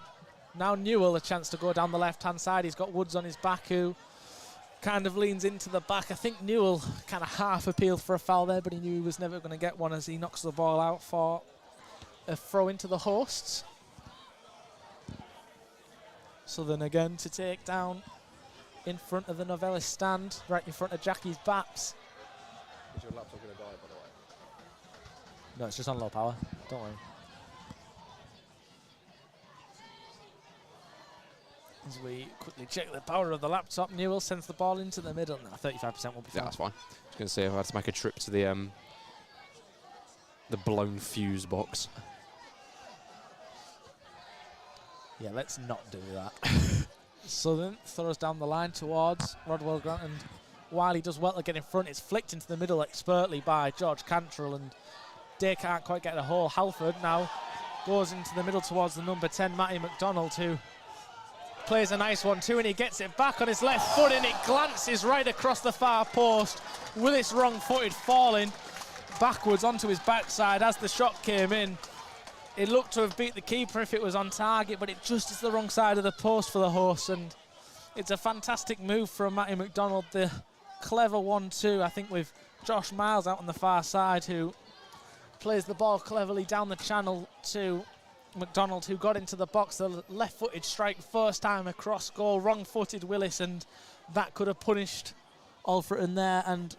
Speaker 2: now Newell a chance to go down the left-hand side. He's got Woods on his back, who kind of leans into the back. I think Newell kind of half appealed for a foul there, but he knew he was never going to get one as he knocks the ball out for a throw into the hosts. Southern again to take down in front of the Novellis stand, right in front of Jackie's Baps.
Speaker 1: Is your laptop going to die, by the way?
Speaker 2: No, it's just on low power. Don't worry. As we quickly check the power of the laptop, Newell sends the ball into the middle. Now 35% will be fine.
Speaker 1: Yeah, that's fine. I was going to say if I had to make a trip to the blown fuse box.
Speaker 2: Yeah, let's not do that. Southern throws down the line towards Rodwell Grant, and while he does well to get in front, it's flicked into the middle expertly by George Cantrell, and Day can't quite get a hole. Halford now goes into the middle towards the number 10, Matty McDonald, who plays a nice 1-2, and he gets it back on his left foot, and it glances right across the far post. Willis wrong-footed, falling backwards onto his backside as the shot came in. It looked to have beat the keeper if it was on target, but it just is the wrong side of the post for the horse, and it's a fantastic move from Matty McDonald. The clever 1-2, I think, with Josh Miles out on the far side, who plays the ball cleverly down the channel to McDonald, who got into the box. The left-footed strike first time across goal, wrong-footed Willis, and that could have punished Alfreton there, and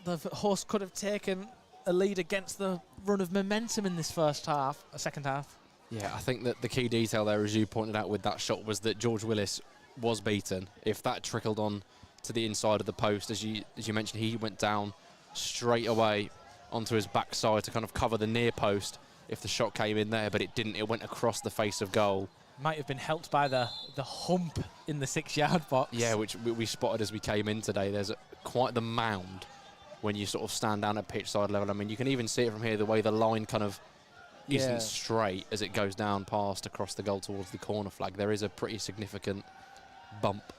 Speaker 2: the horse could have taken a lead against the run of momentum in this second half.
Speaker 1: Yeah, I think that the key detail there, as you pointed out with that shot, was that George Willis was beaten. If that trickled on to the inside of the post, as you mentioned, he went down straight away onto his backside to kind of cover the near post if the shot came in there, but it didn't. It went across the face of goal.
Speaker 2: Might have been helped by the hump in the 6-yard box.
Speaker 1: Yeah, which we spotted as we came in today. There's quite the mound when you sort of stand down at pitch side level. I mean, you can even see it from here, the way the line kind of isn't straight as it goes down past across the goal towards the corner flag. There is a pretty significant bump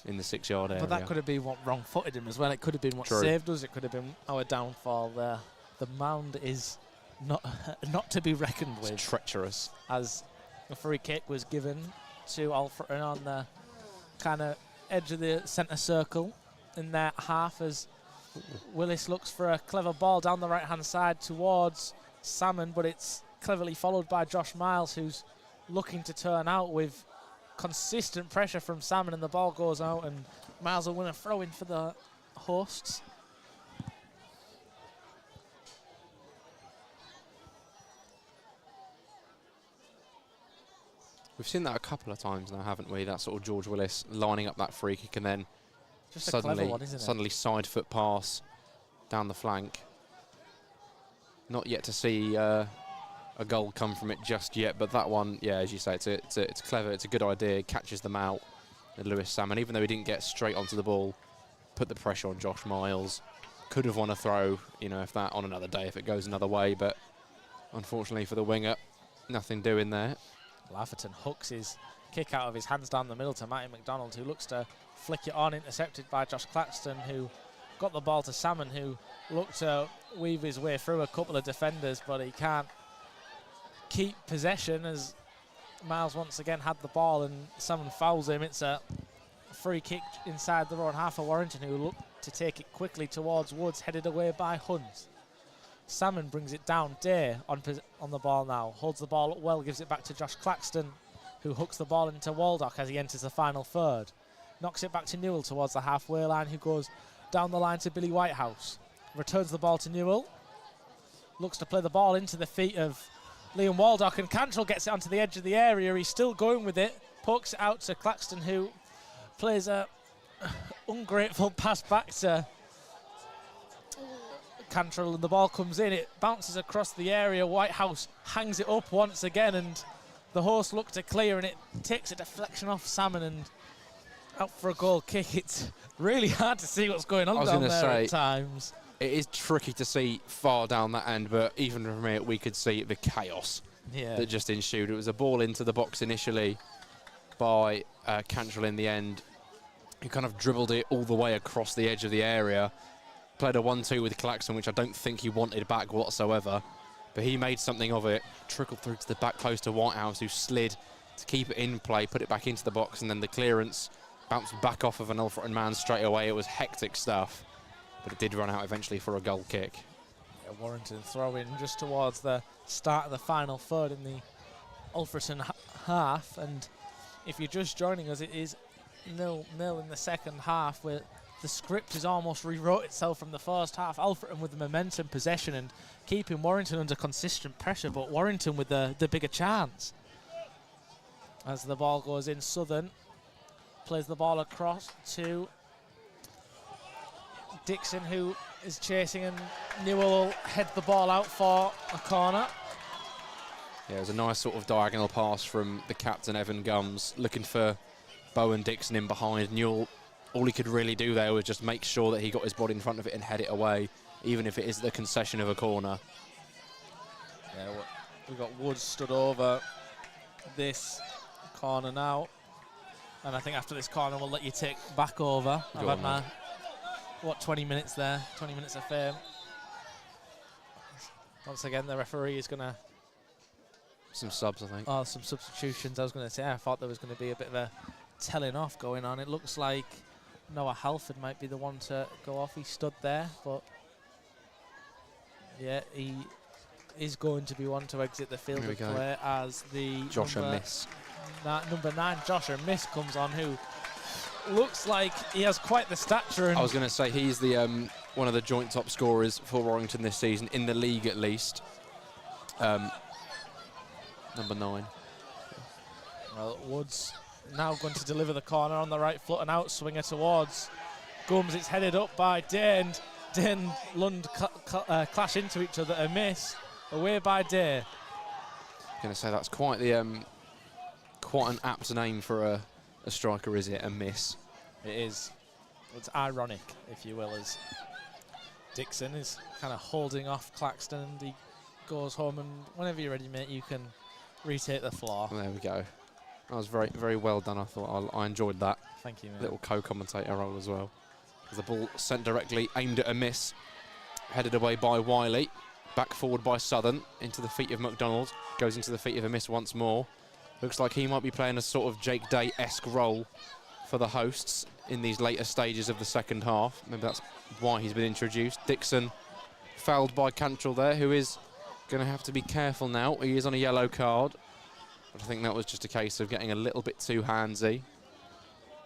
Speaker 1: in the 6-yard area.
Speaker 2: But that could have been what wrong-footed him as well. It could have been what saved us. It could have been our downfall there. The mound is not to be reckoned with.
Speaker 1: It's treacherous.
Speaker 2: As a free kick was given to Alfreton on the kind of edge of the centre circle in their half, as Willis looks for a clever ball down the right-hand side towards Salmon, but it's cleverly followed by Josh Miles, who's looking to turn out with consistent pressure from Salmon, and the ball goes out, and Miles will win a throw-in for the hosts.
Speaker 1: We've seen that a couple of times now, haven't we? That sort of George Willis lining up that free kick and then
Speaker 2: just suddenly
Speaker 1: side foot pass down the flank. Not yet to see a goal come from it just yet, but that one, yeah, as you say, it's clever. It's a good idea. It catches them out. And Lewis Salmon, even though he didn't get straight onto the ball, put the pressure on Josh Miles. Could have won a throw, you know, if that on another day, if it goes another way, but unfortunately for the winger, nothing doing there.
Speaker 2: Alfreton hooks his kick out of his hands down the middle to Matty McDonald, who looks to flick it on, intercepted by Josh Claxton, who got the ball to Salmon, who looked to weave his way through a couple of defenders, but he can't keep possession as Miles once again had the ball and Salmon fouls him. It's a free kick inside the own half of Warrington, who look to take it quickly towards Woods, headed away by Hunt. Salmon brings it down. Day on the ball now, holds the ball up well, gives it back to Josh Claxton, who hooks the ball into Waldock as he enters the final third. Knocks it back to Newell towards the halfway line, who goes down the line to Billy Whitehouse. Returns the ball to Newell. Looks to play the ball into the feet of Liam Waldock, and Cantrell gets it onto the edge of the area. He's still going with it. Pokes it out to Claxton, who plays a ungrateful pass back to Cantrell, and the ball comes in. It bounces across the area. Whitehouse hangs it up once again, and the horse look to clear, and it takes a deflection off Salmon and out for a goal kick. It's really hard to see what's going on down there at times.
Speaker 1: It is tricky to see far down that end, but even from here we could see the chaos that just ensued. It was a ball into the box initially by Cantrell in the end. He kind of dribbled it all the way across the edge of the area. Played a 1-2 with Claxton, which I don't think he wanted back whatsoever. But he made something of it, trickled through to the back post to Whitehouse, who slid to keep it in play, put it back into the box, and then the clearance bounced back off of an Alfreton man straight away. It was hectic stuff, but it did run out eventually for a goal kick.
Speaker 2: Yeah, Warrington throw-in just towards the start of the final third in the Alfreton half, and if you're just joining us, it is 0-0 in the second half, where the script has almost rewrote itself from the first half. Alfreton with the momentum, possession, and keeping Warrington under consistent pressure, but Warrington with the bigger chance. As the ball goes in, Southern plays the ball across to Dixon, who is chasing, and Newell will head the ball out for a corner.
Speaker 1: Yeah, it was a nice sort of diagonal pass from the captain, Evan Gums, looking for Bowen Dixon in behind. Newell, all he could really do there was just make sure that he got his body in front of it and head it away, even if it is the concession of a corner.
Speaker 2: Yeah, we've got Woods stood over this corner now, and I think after this corner we'll let you take back over. I've had my, 20 minutes there, 20 minutes of fame. Once again, the referee is going to...
Speaker 1: Some subs, I think.
Speaker 2: Oh, some substitutions. I was going to say, I thought there was going to be a bit of a telling off going on. It looks like Noah Halford might be the one to go off. He stood there, but yeah, he is going to be one to exit the field of play as the number 9, Joshua Miss, comes on, who looks like he has quite the stature. And
Speaker 1: I was going to say he's the one of the joint top scorers for Warrington this season, in the league at least. Number 9.
Speaker 2: Well, Woods now going to deliver the corner on the right foot, and outswinger towards Gums. It's headed up by Day, and Day and Lund clash into each other. A miss away by Day.
Speaker 1: I'm going to say that's quite the quite an apt name for a striker, is it? A miss.
Speaker 2: It is. It's ironic, if you will, as Dixon is kind of holding off Claxton, and he goes home. And whenever you're ready, mate, you can retake the floor.
Speaker 1: There we go. That was very, very well done. I thought I enjoyed that.
Speaker 2: Thank you, mate.
Speaker 1: Little co-commentator role as well. As the ball sent directly, aimed at a miss, headed away by Wiley, back forward by Southern, into the feet of McDonald, goes into the feet of a miss once more. Looks like he might be playing a sort of Jake Day-esque role for the hosts in these later stages of the second half. Maybe that's why he's been introduced. Dixon fouled by Cantrell there, who is going to have to be careful now. He is on a yellow card. But I think that was just a case of getting a little bit too handsy.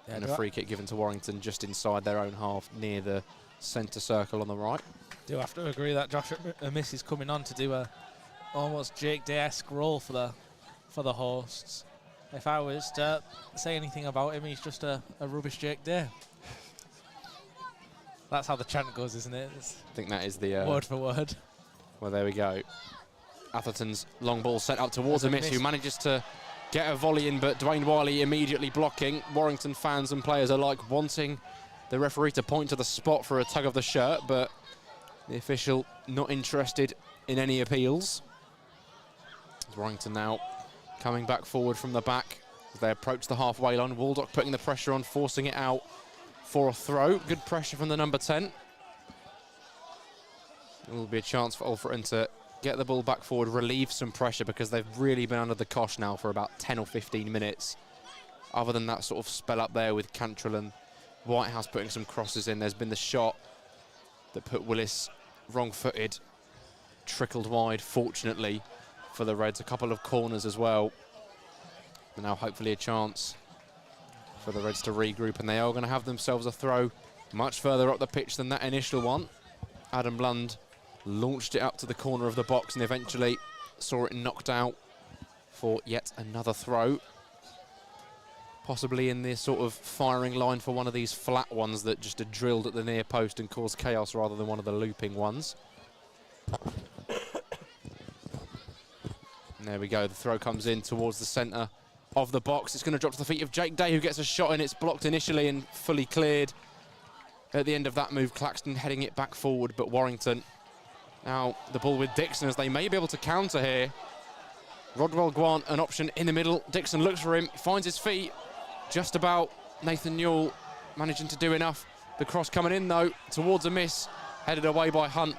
Speaker 1: Yeah, and a free kick given to Warrington just inside their own half, near the centre circle on the right.
Speaker 2: Do have to agree that Josh Miss is coming on to do a almost Jake Day-esque role for the hosts. If I was to say anything about him, he's just a rubbish Jake Day. That's how the chant goes, isn't it? I
Speaker 1: think that is the
Speaker 2: word for word.
Speaker 1: Well, there we go. Atherton's long ball sent up towards a miss, who manages to get a volley in, but Dwayne Wiley immediately blocking. Warrington fans and players alike wanting the referee to point to the spot for a tug of the shirt, but the official not interested in any appeals. Warrington now coming back forward from the back as they approach the halfway line. Waldock putting the pressure on, forcing it out for a throw. Good pressure from the number 10. It will be a chance for Alfreton to get the ball back forward, relieve some pressure, because they've really been under the cosh now for about 10 or 15 minutes. Other than that sort of spell up there with Cantrell and Whitehouse putting some crosses in, there's been the shot that put Willis wrong-footed, trickled wide, fortunately, for the Reds. A couple of corners as well. And now hopefully a chance for the Reds to regroup, and they are going to have themselves a throw much further up the pitch than that initial one. Adam Lund launched it up to the corner of the box and eventually saw it knocked out for yet another throw. Possibly in this sort of firing line for one of these flat ones that just are drilled at the near post and cause chaos rather than one of the looping ones. And there we go, the throw comes in towards the centre of the box. It's going to drop to the feet of Jake Day, who gets a shot in. It's blocked initially and fully cleared. At the end of that move, Claxton heading it back forward, but Warrington now the ball with Dixon as they may be able to counter here. Rodwell Grant, an option in the middle. Dixon looks for him, finds his feet. Just about Nathan Newell managing to do enough. The cross coming in though, towards a miss, headed away by Hunt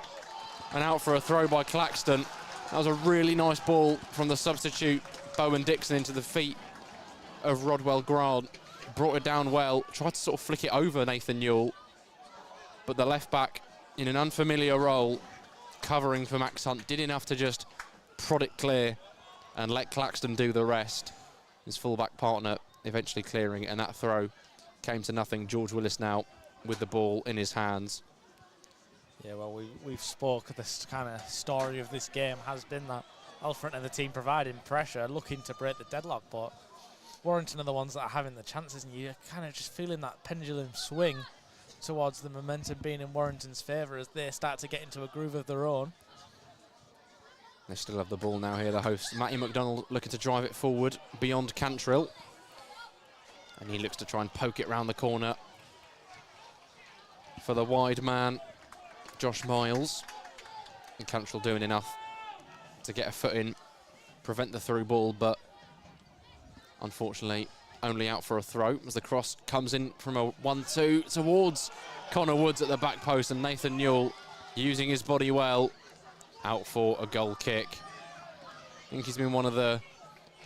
Speaker 1: and out for a throw by Claxton. That was a really nice ball from the substitute, Bowen Dixon, into the feet of Rodwell Grant. Brought it down well, tried to sort of flick it over Nathan Newell, but the left back in an unfamiliar role, covering for Max Hunt, did enough to just prod it clear and let Claxton do the rest. His fullback partner eventually clearing it, and that throw came to nothing. George Willis now with the ball in his hands.
Speaker 2: Yeah, well, we've spoke. This kind of story of this game has been that Alfreton and the team providing pressure, looking to break the deadlock, but Warrington are the ones that are having the chances, and you're kind of just feeling that pendulum swing towards the momentum being in Warrington's favour as they start to get into a groove of their own.
Speaker 1: They still have the ball now here, the hosts. Matty McDonald looking to drive it forward beyond Cantrill. And he looks to try and poke it round the corner for the wide man, Josh Miles. And Cantrill doing enough to get a foot in, prevent the through ball, but unfortunately only out for a throw as the cross comes in from a 1-2 towards Connor Woods at the back post, and Nathan Newell using his body well, out for a goal kick. I think he's been one of the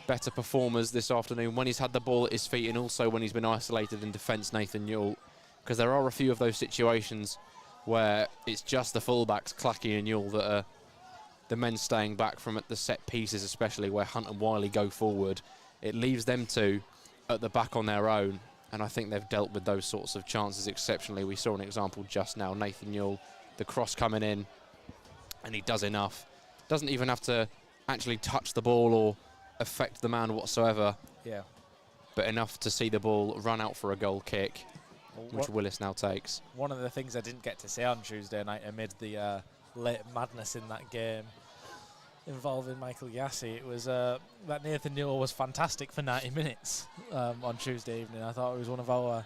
Speaker 1: better performers this afternoon when he's had the ball at his feet, and also when he's been isolated in defence, Nathan Newell, because there are a few of those situations where it's just the fullbacks, Clackey and Newell, that are the men staying back from the set pieces, especially where Hunt and Wiley go forward. It leaves them two at the back on their own, and I think they've dealt with those sorts of chances exceptionally. We saw an example just now, Nathan Newell, the cross coming in, and he does enough. Doesn't even have to actually touch the ball or affect the man whatsoever.
Speaker 2: Yeah.
Speaker 1: But enough to see the ball run out for a goal kick, which Willis now takes.
Speaker 2: One of the things I didn't get to say on Tuesday night amid the late madness in that game involving Michael Yassi, it was that Nathan Newell was fantastic for 90 minutes on Tuesday evening. I thought he was one of our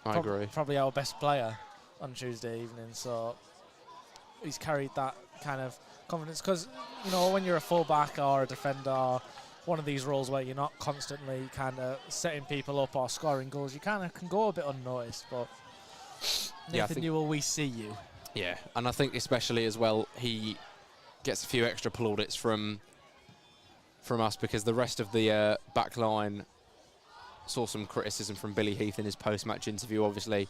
Speaker 2: probably our best player on Tuesday evening, so he's carried that kind of confidence, because you know, when you're a fullback or a defender, one of these roles where you're not constantly kind of setting people up or scoring goals, you kind of can go a bit unnoticed. But Nathan Newell, we see you.
Speaker 1: Yeah, and I think especially as well, he gets a few extra plaudits from us, because the rest of the back line saw some criticism from Billy Heath in his post-match interview, obviously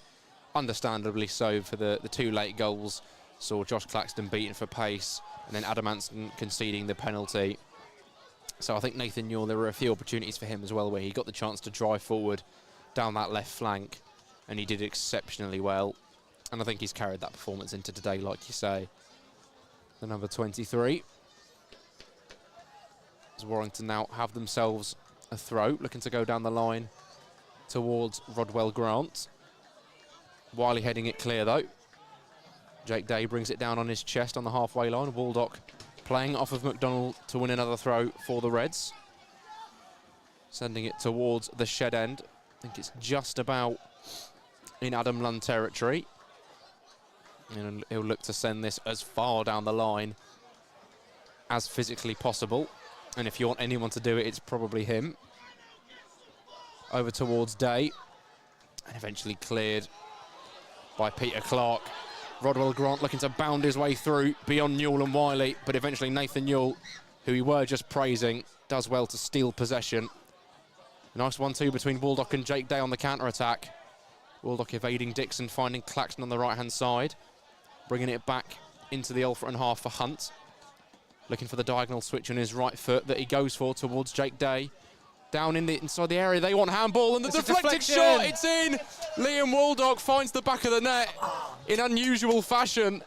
Speaker 1: understandably so, for the two late goals. Saw Josh Claxton beaten for pace, and then Adam Anson conceding the penalty. So I think Nathan Newell, there were a few opportunities for him as well where he got the chance to drive forward down that left flank, and he did exceptionally well. And I think he's carried that performance into today, like you say. The number 23. As Warrington now have themselves a throw, looking to go down the line towards Rodwell Grant. Wiley heading it clear though. Jake Day brings it down on his chest on the halfway line. Waldock playing off of McDonald to win another throw for the Reds. Sending it towards the shed end. I think it's just about in Adam Lund territory. And he'll look to send this as far down the line as physically possible. And if you want anyone to do it, it's probably him. Over towards Day. And eventually cleared by Peter Clark. Rodwell Grant looking to bound his way through beyond Newell and Wiley, but eventually Nathan Newell, who we were just praising, does well to steal possession. A nice 1-2 between Waldock and Jake Day on the counter-attack. Waldock evading Dixon, finding Claxton on the right-hand side. Bringing it back into the Alfreton half for Hunt. Looking for the diagonal switch on his right foot that he goes for towards Jake Day. Down inside the area, they want handball, and the deflected shot, it's in! Liam Waldock finds the back of the net in unusual fashion.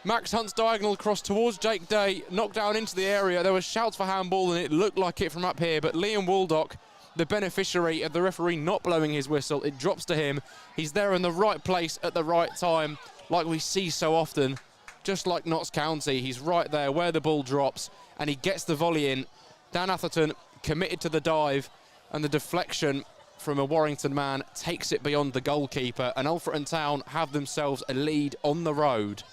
Speaker 1: Max Hunt's diagonal cross towards Jake Day, knocked down into the area. There were shouts for handball, and it looked like it from up here, but Liam Waldock, the beneficiary of the referee not blowing his whistle, it drops to him. He's there in the right place at the right time, like we see so often. Just like Notts County, he's right there where the ball drops, and he gets the volley in. Dan Atherton committed to the dive, and the deflection from a Warrington man takes it beyond the goalkeeper, and Alfreton Town have themselves a lead on the road.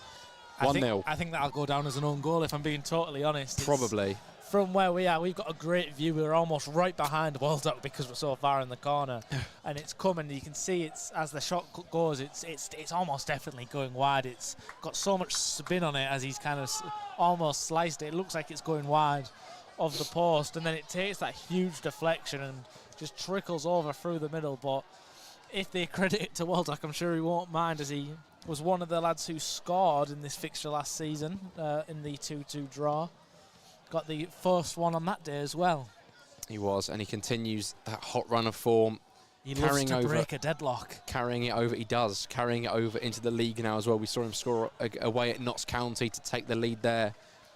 Speaker 1: 1-0.
Speaker 2: I think that'll go down as an own goal, if I'm being totally honest.
Speaker 1: Probably.
Speaker 2: From where we are, we've got a great view. We're almost right behind Waldock because we're so far in the corner. And it's coming. You can see it's as the shot goes, it's almost definitely going wide. It's got so much spin on it as he's kind of almost sliced it. It looks like it's going wide of the post, and then it takes that huge deflection and just trickles over through the middle. But if they credit it to Waldock, I'm sure he won't mind, as he was one of the lads who scored in this fixture last season in the 2-2 draw. Got the first one on that day as well.
Speaker 1: He was, and he continues that hot run of form.
Speaker 2: He loves to break a deadlock.
Speaker 1: Carrying it over, he does. Carrying it over into the league now as well. We saw him score away at Notts County to take the lead there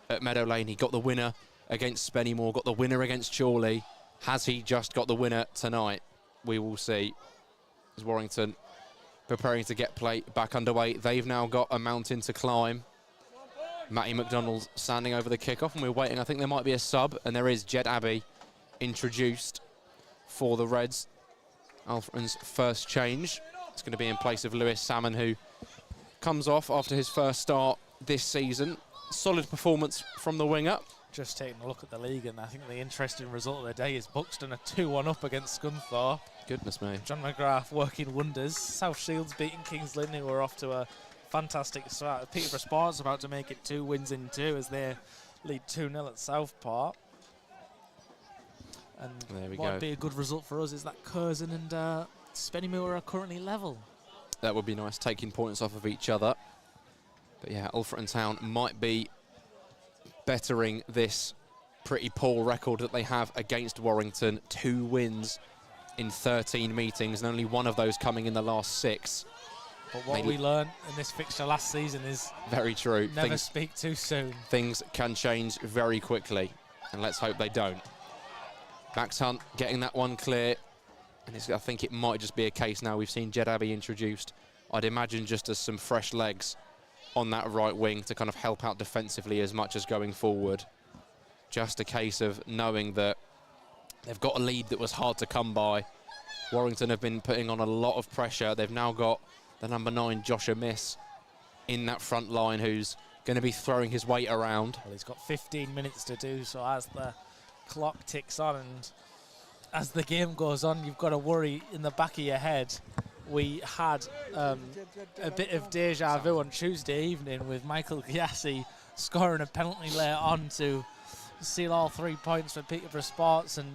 Speaker 1: at Meadow Lane. He got the winner against Spennymoor, got the winner against Chorley. Has he just got the winner tonight? We will see. As Warrington preparing to get play back underway. They've now got a mountain to climb. Matty McDonald standing over the kickoff, and we're waiting. I think there might be a sub, and there is. Jed Abbey introduced for the Reds. Alfreton's first change. It's going to be in place of Lewis Salmon, who comes off after his first start this season. Solid performance from the winger.
Speaker 2: Just taking a look at the league, and I think the interesting result of the day is Buxton a 2-1 up against Scunthorpe.
Speaker 1: Goodness me.
Speaker 2: John McGrath working wonders. South Shields beating Kings Lynn, who were off to a fantastic start. Peterborough Sports about to make it 2 wins in 2 as they lead 2-0 at Southport. And
Speaker 1: there we
Speaker 2: what
Speaker 1: go.
Speaker 2: would be a good result for us is that Curzon and Spennymoor are currently level.
Speaker 1: That would be nice, taking points off of each other. But yeah, Alfreton Town might be bettering this pretty poor record that they have against Warrington. 2 wins in 13 meetings, and only one of those coming in the last 6.
Speaker 2: But what we learned in this fixture last season is
Speaker 1: very true.
Speaker 2: Never speak too soon.
Speaker 1: Things can change very quickly, and let's hope they don't. Max Hunt getting that one clear, and I think it might just be a case now. We've seen Jed Abbey introduced. I'd imagine just as some fresh legs on that right wing to kind of help out defensively as much as going forward. Just a case of knowing that they've got a lead that was hard to come by. Warrington have been putting on a lot of pressure. They've now got the number 9, Josh Amiss, in that front line, who's going to be throwing his weight around.
Speaker 2: Well, he's got 15 minutes to do so as the clock ticks on, and as the game goes on, you've got to worry in the back of your head. We had a bit of deja vu on Tuesday evening with Michael Giassi scoring a penalty later on to seal all 3 points for Peterborough Sports, and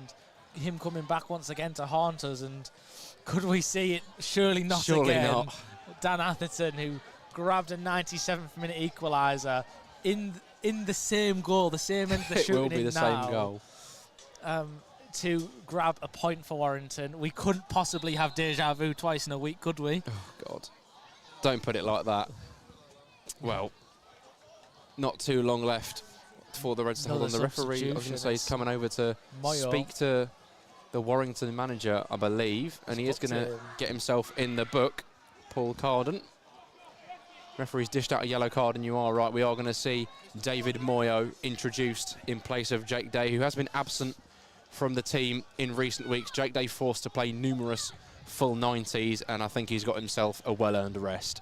Speaker 2: him coming back once again to haunt us. And could we see it? Surely not.
Speaker 1: Surely
Speaker 2: again.
Speaker 1: not.
Speaker 2: Dan Atherton, who grabbed a 97th minute equaliser in the same goal, the same end of the shooting.
Speaker 1: It will be the same goal.
Speaker 2: To grab a point for Warrington. We couldn't possibly have deja vu twice in a week, could we?
Speaker 1: Oh, God. Don't put it like that. Well, not too long left for the Reds to hold on. The referee, I was going to say, he's coming over to speak to the Warrington manager, I believe, and he is going to get himself in the book. Paul Carden. Referee's dished out a yellow card, and you are right. We are going to see David Moyo introduced in place of Jake Day, who has been absent from the team in recent weeks. Jake Day forced to play numerous full 90s, and I think he's got himself a well-earned rest.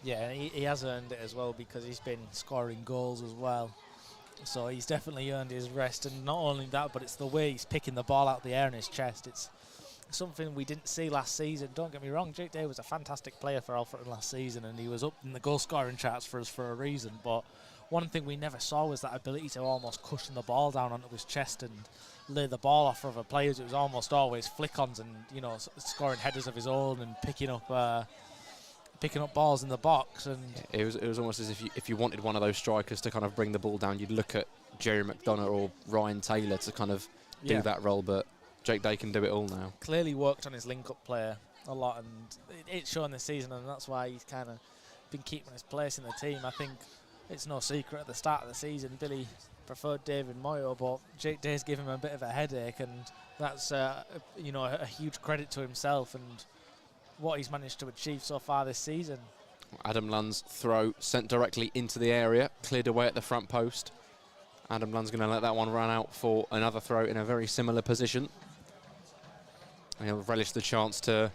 Speaker 2: Yeah, he has earned it as well, because he's been scoring goals as well. So he's definitely earned his rest, and not only that, but it's the way he's picking the ball out of the air in his chest. It's something we didn't see last season. Don't get me wrong, Jake Day was a fantastic player for Alfreton last season, and he was up in the goal-scoring charts for us for a reason. But one thing we never saw was that ability to almost cushion the ball down onto his chest and lay the ball off for other players. It was almost always flick-ons and, you know, scoring headers of his own and picking up balls in the box. And
Speaker 1: it was almost as if you wanted one of those strikers to kind of bring the ball down, you'd look at Jerry McDonough or Ryan Taylor to kind of do that role, but Jake Day can do it all now.
Speaker 2: Clearly worked on his link-up play a lot, and it's shown this season, and that's why he's kind of been keeping his place in the team. I think it's no secret at the start of the season, Billy preferred David Moyo, but Jake Day's given him a bit of a headache, and that's a huge credit to himself and what he's managed to achieve so far this season.
Speaker 1: Adam Lund's throw sent directly into the area, cleared away at the front post. Adam Lund's going to let that one run out for another throw in a very similar position. And he'll relish the chance to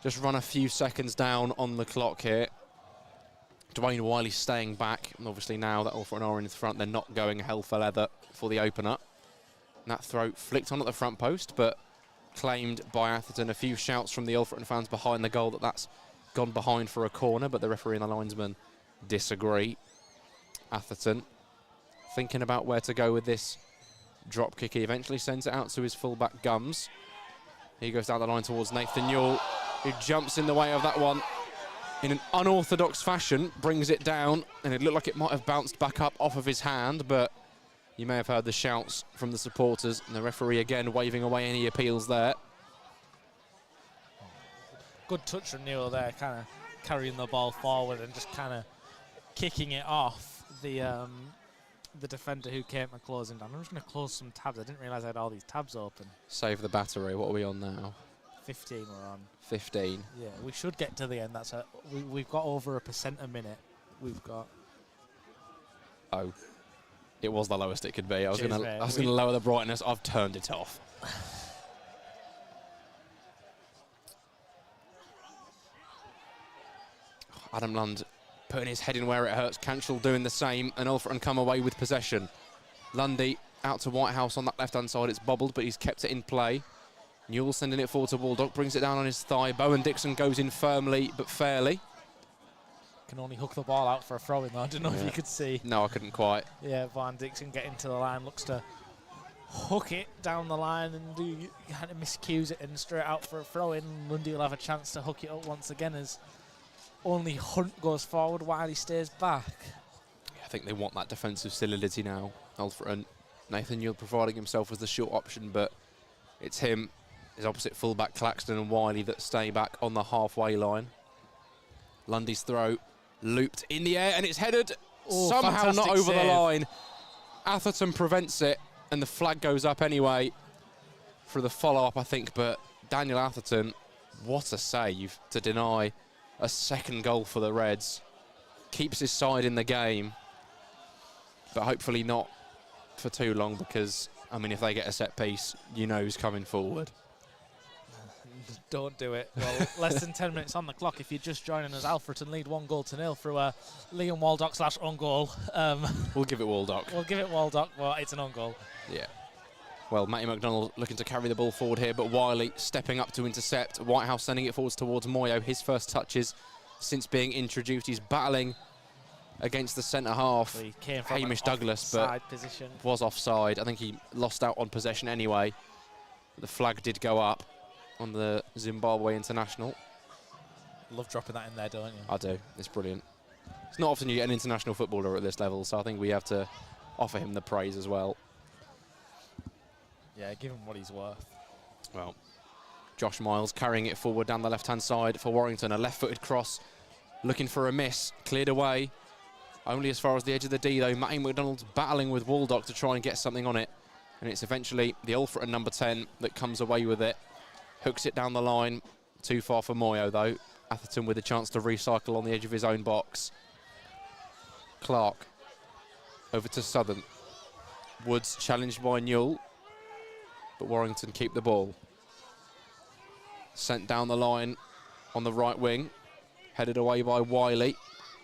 Speaker 1: just run a few seconds down on the clock here. Dwayne Wiley staying back, and obviously now that Alfreton are in front, they're not going hell for leather for the opener. And that throw flicked on at the front post, but claimed by Atherton. A few shouts from the Alfreton fans behind the goal that's gone behind for a corner, but the referee and the linesman disagree. Atherton thinking about where to go with this drop kick. He eventually sends it out to his fullback Gums. He goes down the line towards Nathan Newell, who jumps in the way of that one in an unorthodox fashion, brings it down, and it looked like it might have bounced back up off of his hand, but You may have heard the shouts from the supporters, and the referee again waving away any appeals there.
Speaker 2: Good touch from Newell there, kind of carrying the ball forward and just kind of kicking it off the defender who came to closing down. I'm just going to close some tabs. I didn't realise I had all these tabs open.
Speaker 1: Save the battery. What are we on now?
Speaker 2: 15 we're on.
Speaker 1: 15.
Speaker 2: Yeah, we should get to the end. We've got over 1% a minute. We've got.
Speaker 1: Oh, it was the lowest it could be. I was
Speaker 2: Cheers,
Speaker 1: going to lower the brightness. I've turned it off. Adam Lund putting his head in where it hurts. Cantrell doing the same, and Alfreton come away with possession. Lundy out to Whitehouse on that left-hand side. It's bobbled, but he's kept it in play. Newell sending it forward to Waldock, brings it down on his thigh. Bowen Dixon goes in firmly, but fairly.
Speaker 2: Can only hook the ball out for a throw-in, though. I don't know if you could see.
Speaker 1: No, I couldn't quite.
Speaker 2: Yeah, Van Dixon getting to the line, looks to hook it down the line and kind of miscues it and straight out for a throw-in. Lundy will have a chance to hook it up once again as only Hunt goes forward while he stays back.
Speaker 1: I think they want that defensive solidity now. Alfreton, Nathan Newell providing himself as the short option, but it's him, his opposite fullback Claxton and Wiley that stay back on the halfway line. Lundy's throw looped in the air and it's headed somehow not over the line. Atherton prevents it and the flag goes up anyway for the follow-up, I think, but Daniel Atherton, what a save to deny a second goal for the Reds. Keeps his side in the game, but hopefully not for too long because, I mean, if they get a set piece, you know who's coming forward.
Speaker 2: Don't do it. Well, less than 10 minutes on the clock. If you're just joining us, Alfreton lead 1-0 through a Liam Waldock / own goal.
Speaker 1: We'll give it Waldock.
Speaker 2: We'll give it Waldock, but it's an own goal.
Speaker 1: Yeah. Well, Matty McDonald looking to carry the ball forward here, but Wiley stepping up to intercept. Whitehouse sending it forwards towards Moyo. His first touches since being introduced. He's battling against the centre half,
Speaker 2: He came from
Speaker 1: Hamish Douglas, but
Speaker 2: position.
Speaker 1: Was offside. I think he lost out on possession anyway. The flag did go up on the Zimbabwe international.
Speaker 2: Love dropping that in there, don't you?
Speaker 1: I do. It's brilliant. It's not often you get an international footballer at this level, so I think we have to offer him the praise as well.
Speaker 2: Yeah, give him what he's worth.
Speaker 1: Well, Josh Miles carrying it forward down the left-hand side for Warrington. A left-footed cross, looking for a miss, cleared away. Only as far as the edge of the D, though. Matty McDonald's battling with Waldock to try and get something on it. And it's eventually the Alfreton number 10 that comes away with it. Hooks it down the line. Too far for Moyo, though. Atherton with a chance to recycle on the edge of his own box. Clark over to Southern. Woods challenged by Newell, but Warrington keep the ball. Sent down the line on the right wing. Headed away by Wiley.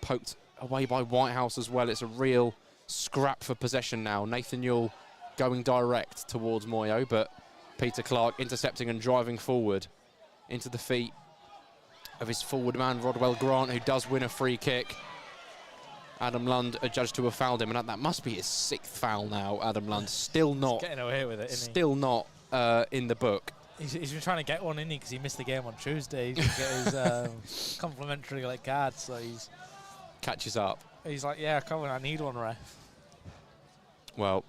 Speaker 1: Poked away by Whitehouse as well. It's a real scrap for possession now. Nathan Newell going direct towards Moyo, but Peter Clark intercepting and driving forward into the feet of his forward man, Rodwell Grant, who does win a free kick. Adam Lund adjudged to have fouled him, and that must be his 6th foul now, Adam Lund. Still not.
Speaker 2: He's getting away with it, isn't he?
Speaker 1: Still not in the book.
Speaker 2: He's been trying to get one in because he missed the game on Tuesday. He's get his complimentary card, so he's
Speaker 1: catches up.
Speaker 2: He's like, yeah, come on, I need one, ref.
Speaker 1: Well,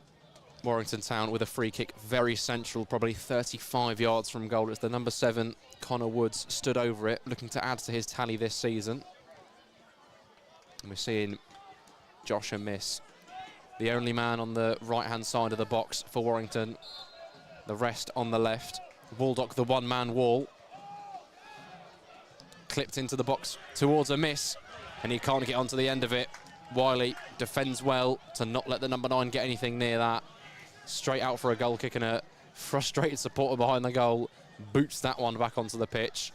Speaker 1: Warrington Town with a free kick, very central, probably 35 yards from goal. It's the number 7, Connor Woods, stood over it, looking to add to his tally this season. And we're seeing Josh miss. The only man on the right-hand side of the box for Warrington. The rest on the left. Waldock, the one-man wall. Clipped into the box towards a miss, and he can't get onto the end of it. Wiley defends well to not let the number 9 get anything near that. Straight out for a goal kick, and a frustrated supporter behind the goal boots that one back onto the pitch.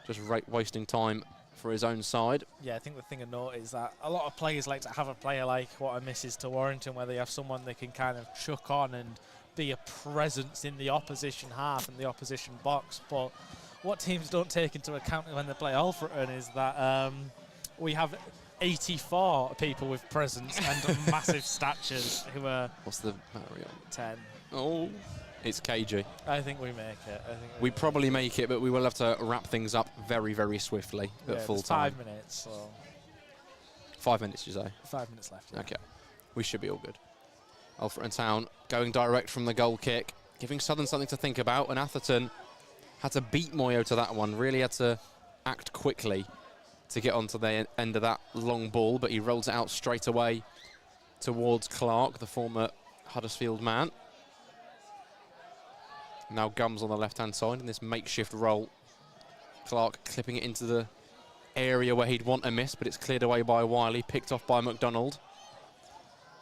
Speaker 1: Just wasting time for his own side.
Speaker 2: Yeah, I think the thing to note is that a lot of players like to have a player like what I miss is to Warrington, where they have someone they can kind of chuck on and be a presence in the opposition half and the opposition box. But what teams don't take into account when they play Alfreton is that we have 84 people with presence and massive statures who are...
Speaker 1: What's the Mario?
Speaker 2: 10.
Speaker 1: Oh, it's KG.
Speaker 2: I think we make it.
Speaker 1: We probably make it, but we will have to wrap things up very, very swiftly at full time.
Speaker 2: 5 minutes. So
Speaker 1: 5 minutes, you say?
Speaker 2: 5 minutes left. Yeah.
Speaker 1: Okay. We should be all good. Alfreton Town going direct from the goal kick, giving Southern something to think about, and Atherton had to beat Moyo to that one, really had to act quickly to get onto the end of that long ball, but he rolls it out straight away towards Clark, the former Huddersfield man. Now Gums on the left-hand side in this makeshift roll. Clark clipping it into the area where he'd want a miss, but it's cleared away by Wiley, picked off by McDonald.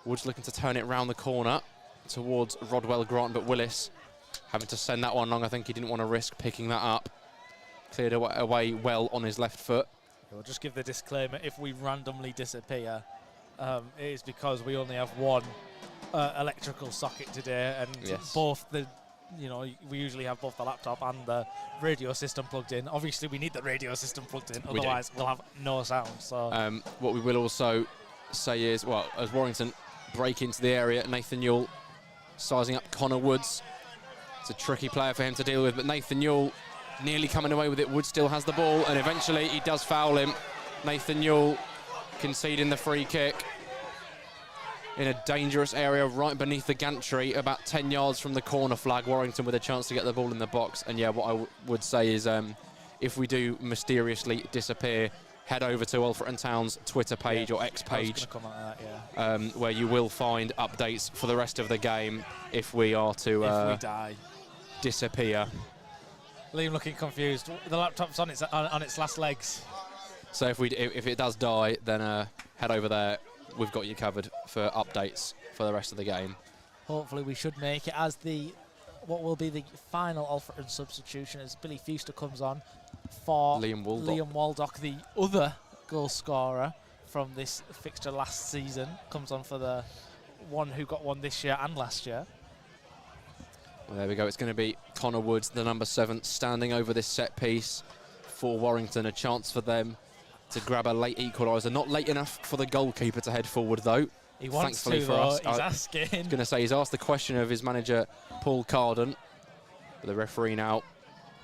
Speaker 1: Woods looking to turn it round the corner towards Rodwell Grant, but Willis having to send that one long. I think he didn't want to risk picking that up. Cleared away well on his left foot.
Speaker 2: We'll just give the disclaimer, if we randomly disappear, it is because we only have one electrical socket today, and
Speaker 1: yes,
Speaker 2: both the, we usually have both the laptop and the radio system plugged in. Obviously, we need the radio system plugged in, otherwise we'll have no sound. So
Speaker 1: what we will also say is, well, as Warrington break into the area, Nathan Newell sizing up Connor Woods. It's a tricky player for him to deal with, but Nathan Newell nearly coming away with it. Woods still has the ball, and eventually he does foul him. Nathan Newell conceding the free kick in a dangerous area right beneath the gantry, about 10 yards from the corner flag. Warrington with a chance to get the ball in the box. And yeah, what I would say is if we do mysteriously disappear, head over to Alfreton Town's Twitter page or X page, where you will find updates for the rest of the game if we are to
Speaker 2: if we die,
Speaker 1: disappear.
Speaker 2: Liam looking confused. The laptop's on its last legs.
Speaker 1: So if it does die, then head over there. We've got you covered for updates for the rest of the game.
Speaker 2: Hopefully we should make it as what will be the final Alfreton substitution as Billy Fuster comes on for
Speaker 1: Liam
Speaker 2: Waldock, the other goal scorer from this fixture last season, comes on for the one who got one this year and last year.
Speaker 1: Well, there we go. It's going to be Connor Woods, the number 7, standing over this set piece for Warrington. A chance for them to grab a late equaliser. Not late enough for the goalkeeper to head forward, though.
Speaker 2: He wants
Speaker 1: Thankfully
Speaker 2: to,
Speaker 1: for us.
Speaker 2: He's asking.
Speaker 1: I was going to say, he's asked the question of his manager, Paul Carden. But the referee now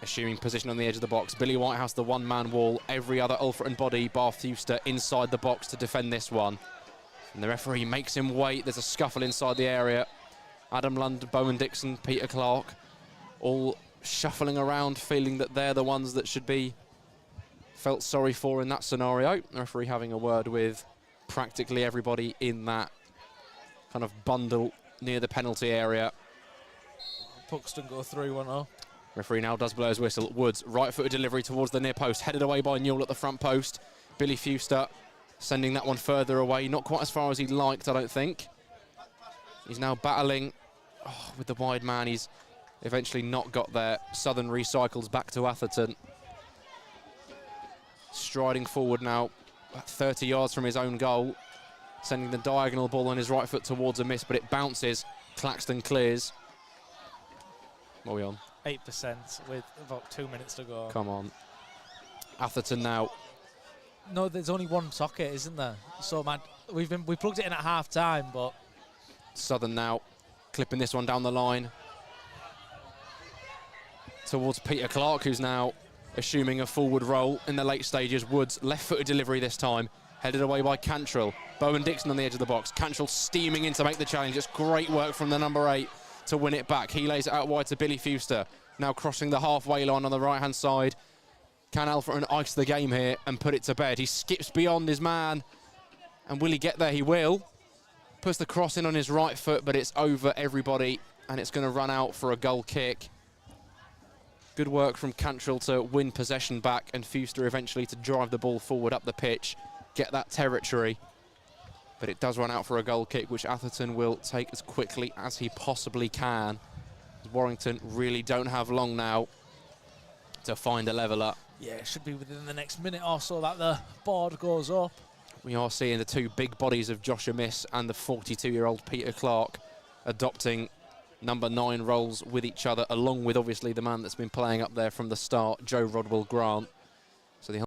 Speaker 1: assuming position on the edge of the box. Billy Whitehouse, the one-man wall. Every other Alfreton body, bar Fuster, inside the box to defend this one. And the referee makes him wait. There's a scuffle inside the area. Adam Lund, Bowen Dixon, Peter Clark, all shuffling around, feeling that they're the ones that should be felt sorry for in that scenario. The referee having a word with practically everybody in that kind of bundle near the penalty area.
Speaker 2: Puxton go through 1-0.
Speaker 1: Referee now does blow his whistle. Woods, right-footed delivery towards the near post, headed away by Newell at the front post. Billy Fuster sending that one further away, not quite as far as he liked, I don't think. He's now battling with the wide man. He's eventually not got there. Southern recycles back to Atherton. Striding forward now, 30 yards from his own goal, sending the diagonal ball on his right foot towards a miss, but it bounces. Claxton clears. What are we on?
Speaker 2: 8% with about 2 minutes to go.
Speaker 1: Come on. Atherton now.
Speaker 2: No, there's only one socket, isn't there? So we plugged it in at half time, but
Speaker 1: Southern now clipping this one down the line towards Peter Clark, who's now assuming a forward roll in the late stages. Woods, left-footed delivery this time, headed away by Cantrell. Bowen Dixon on the edge of the box. Cantrell steaming in to make the challenge. It's great work from the number 8 to win it back. He lays it out wide to Billy Fuster, now crossing the halfway line on the right-hand side. Can Alfreton ice the game here and put it to bed? He skips beyond his man, and will he get there? He will. Puts the cross in on his right foot, but it's over everybody, and it's going to run out for a goal kick. Good work from Cantrell to win possession back, and Fuster eventually to drive the ball forward up the pitch, get that territory. But it does run out for a goal kick, which Atherton will take as quickly as he possibly can. Warrington really don't have long now to find a leveller.
Speaker 2: yeah, it should be within the next minute or so that the board goes up.
Speaker 1: We are seeing the two big bodies of Josh Amiss and the 42-year-old Peter Clark adopting number 9 roles with each other, along with obviously the man that's been playing up there from the start, Joe Rodwell Grant.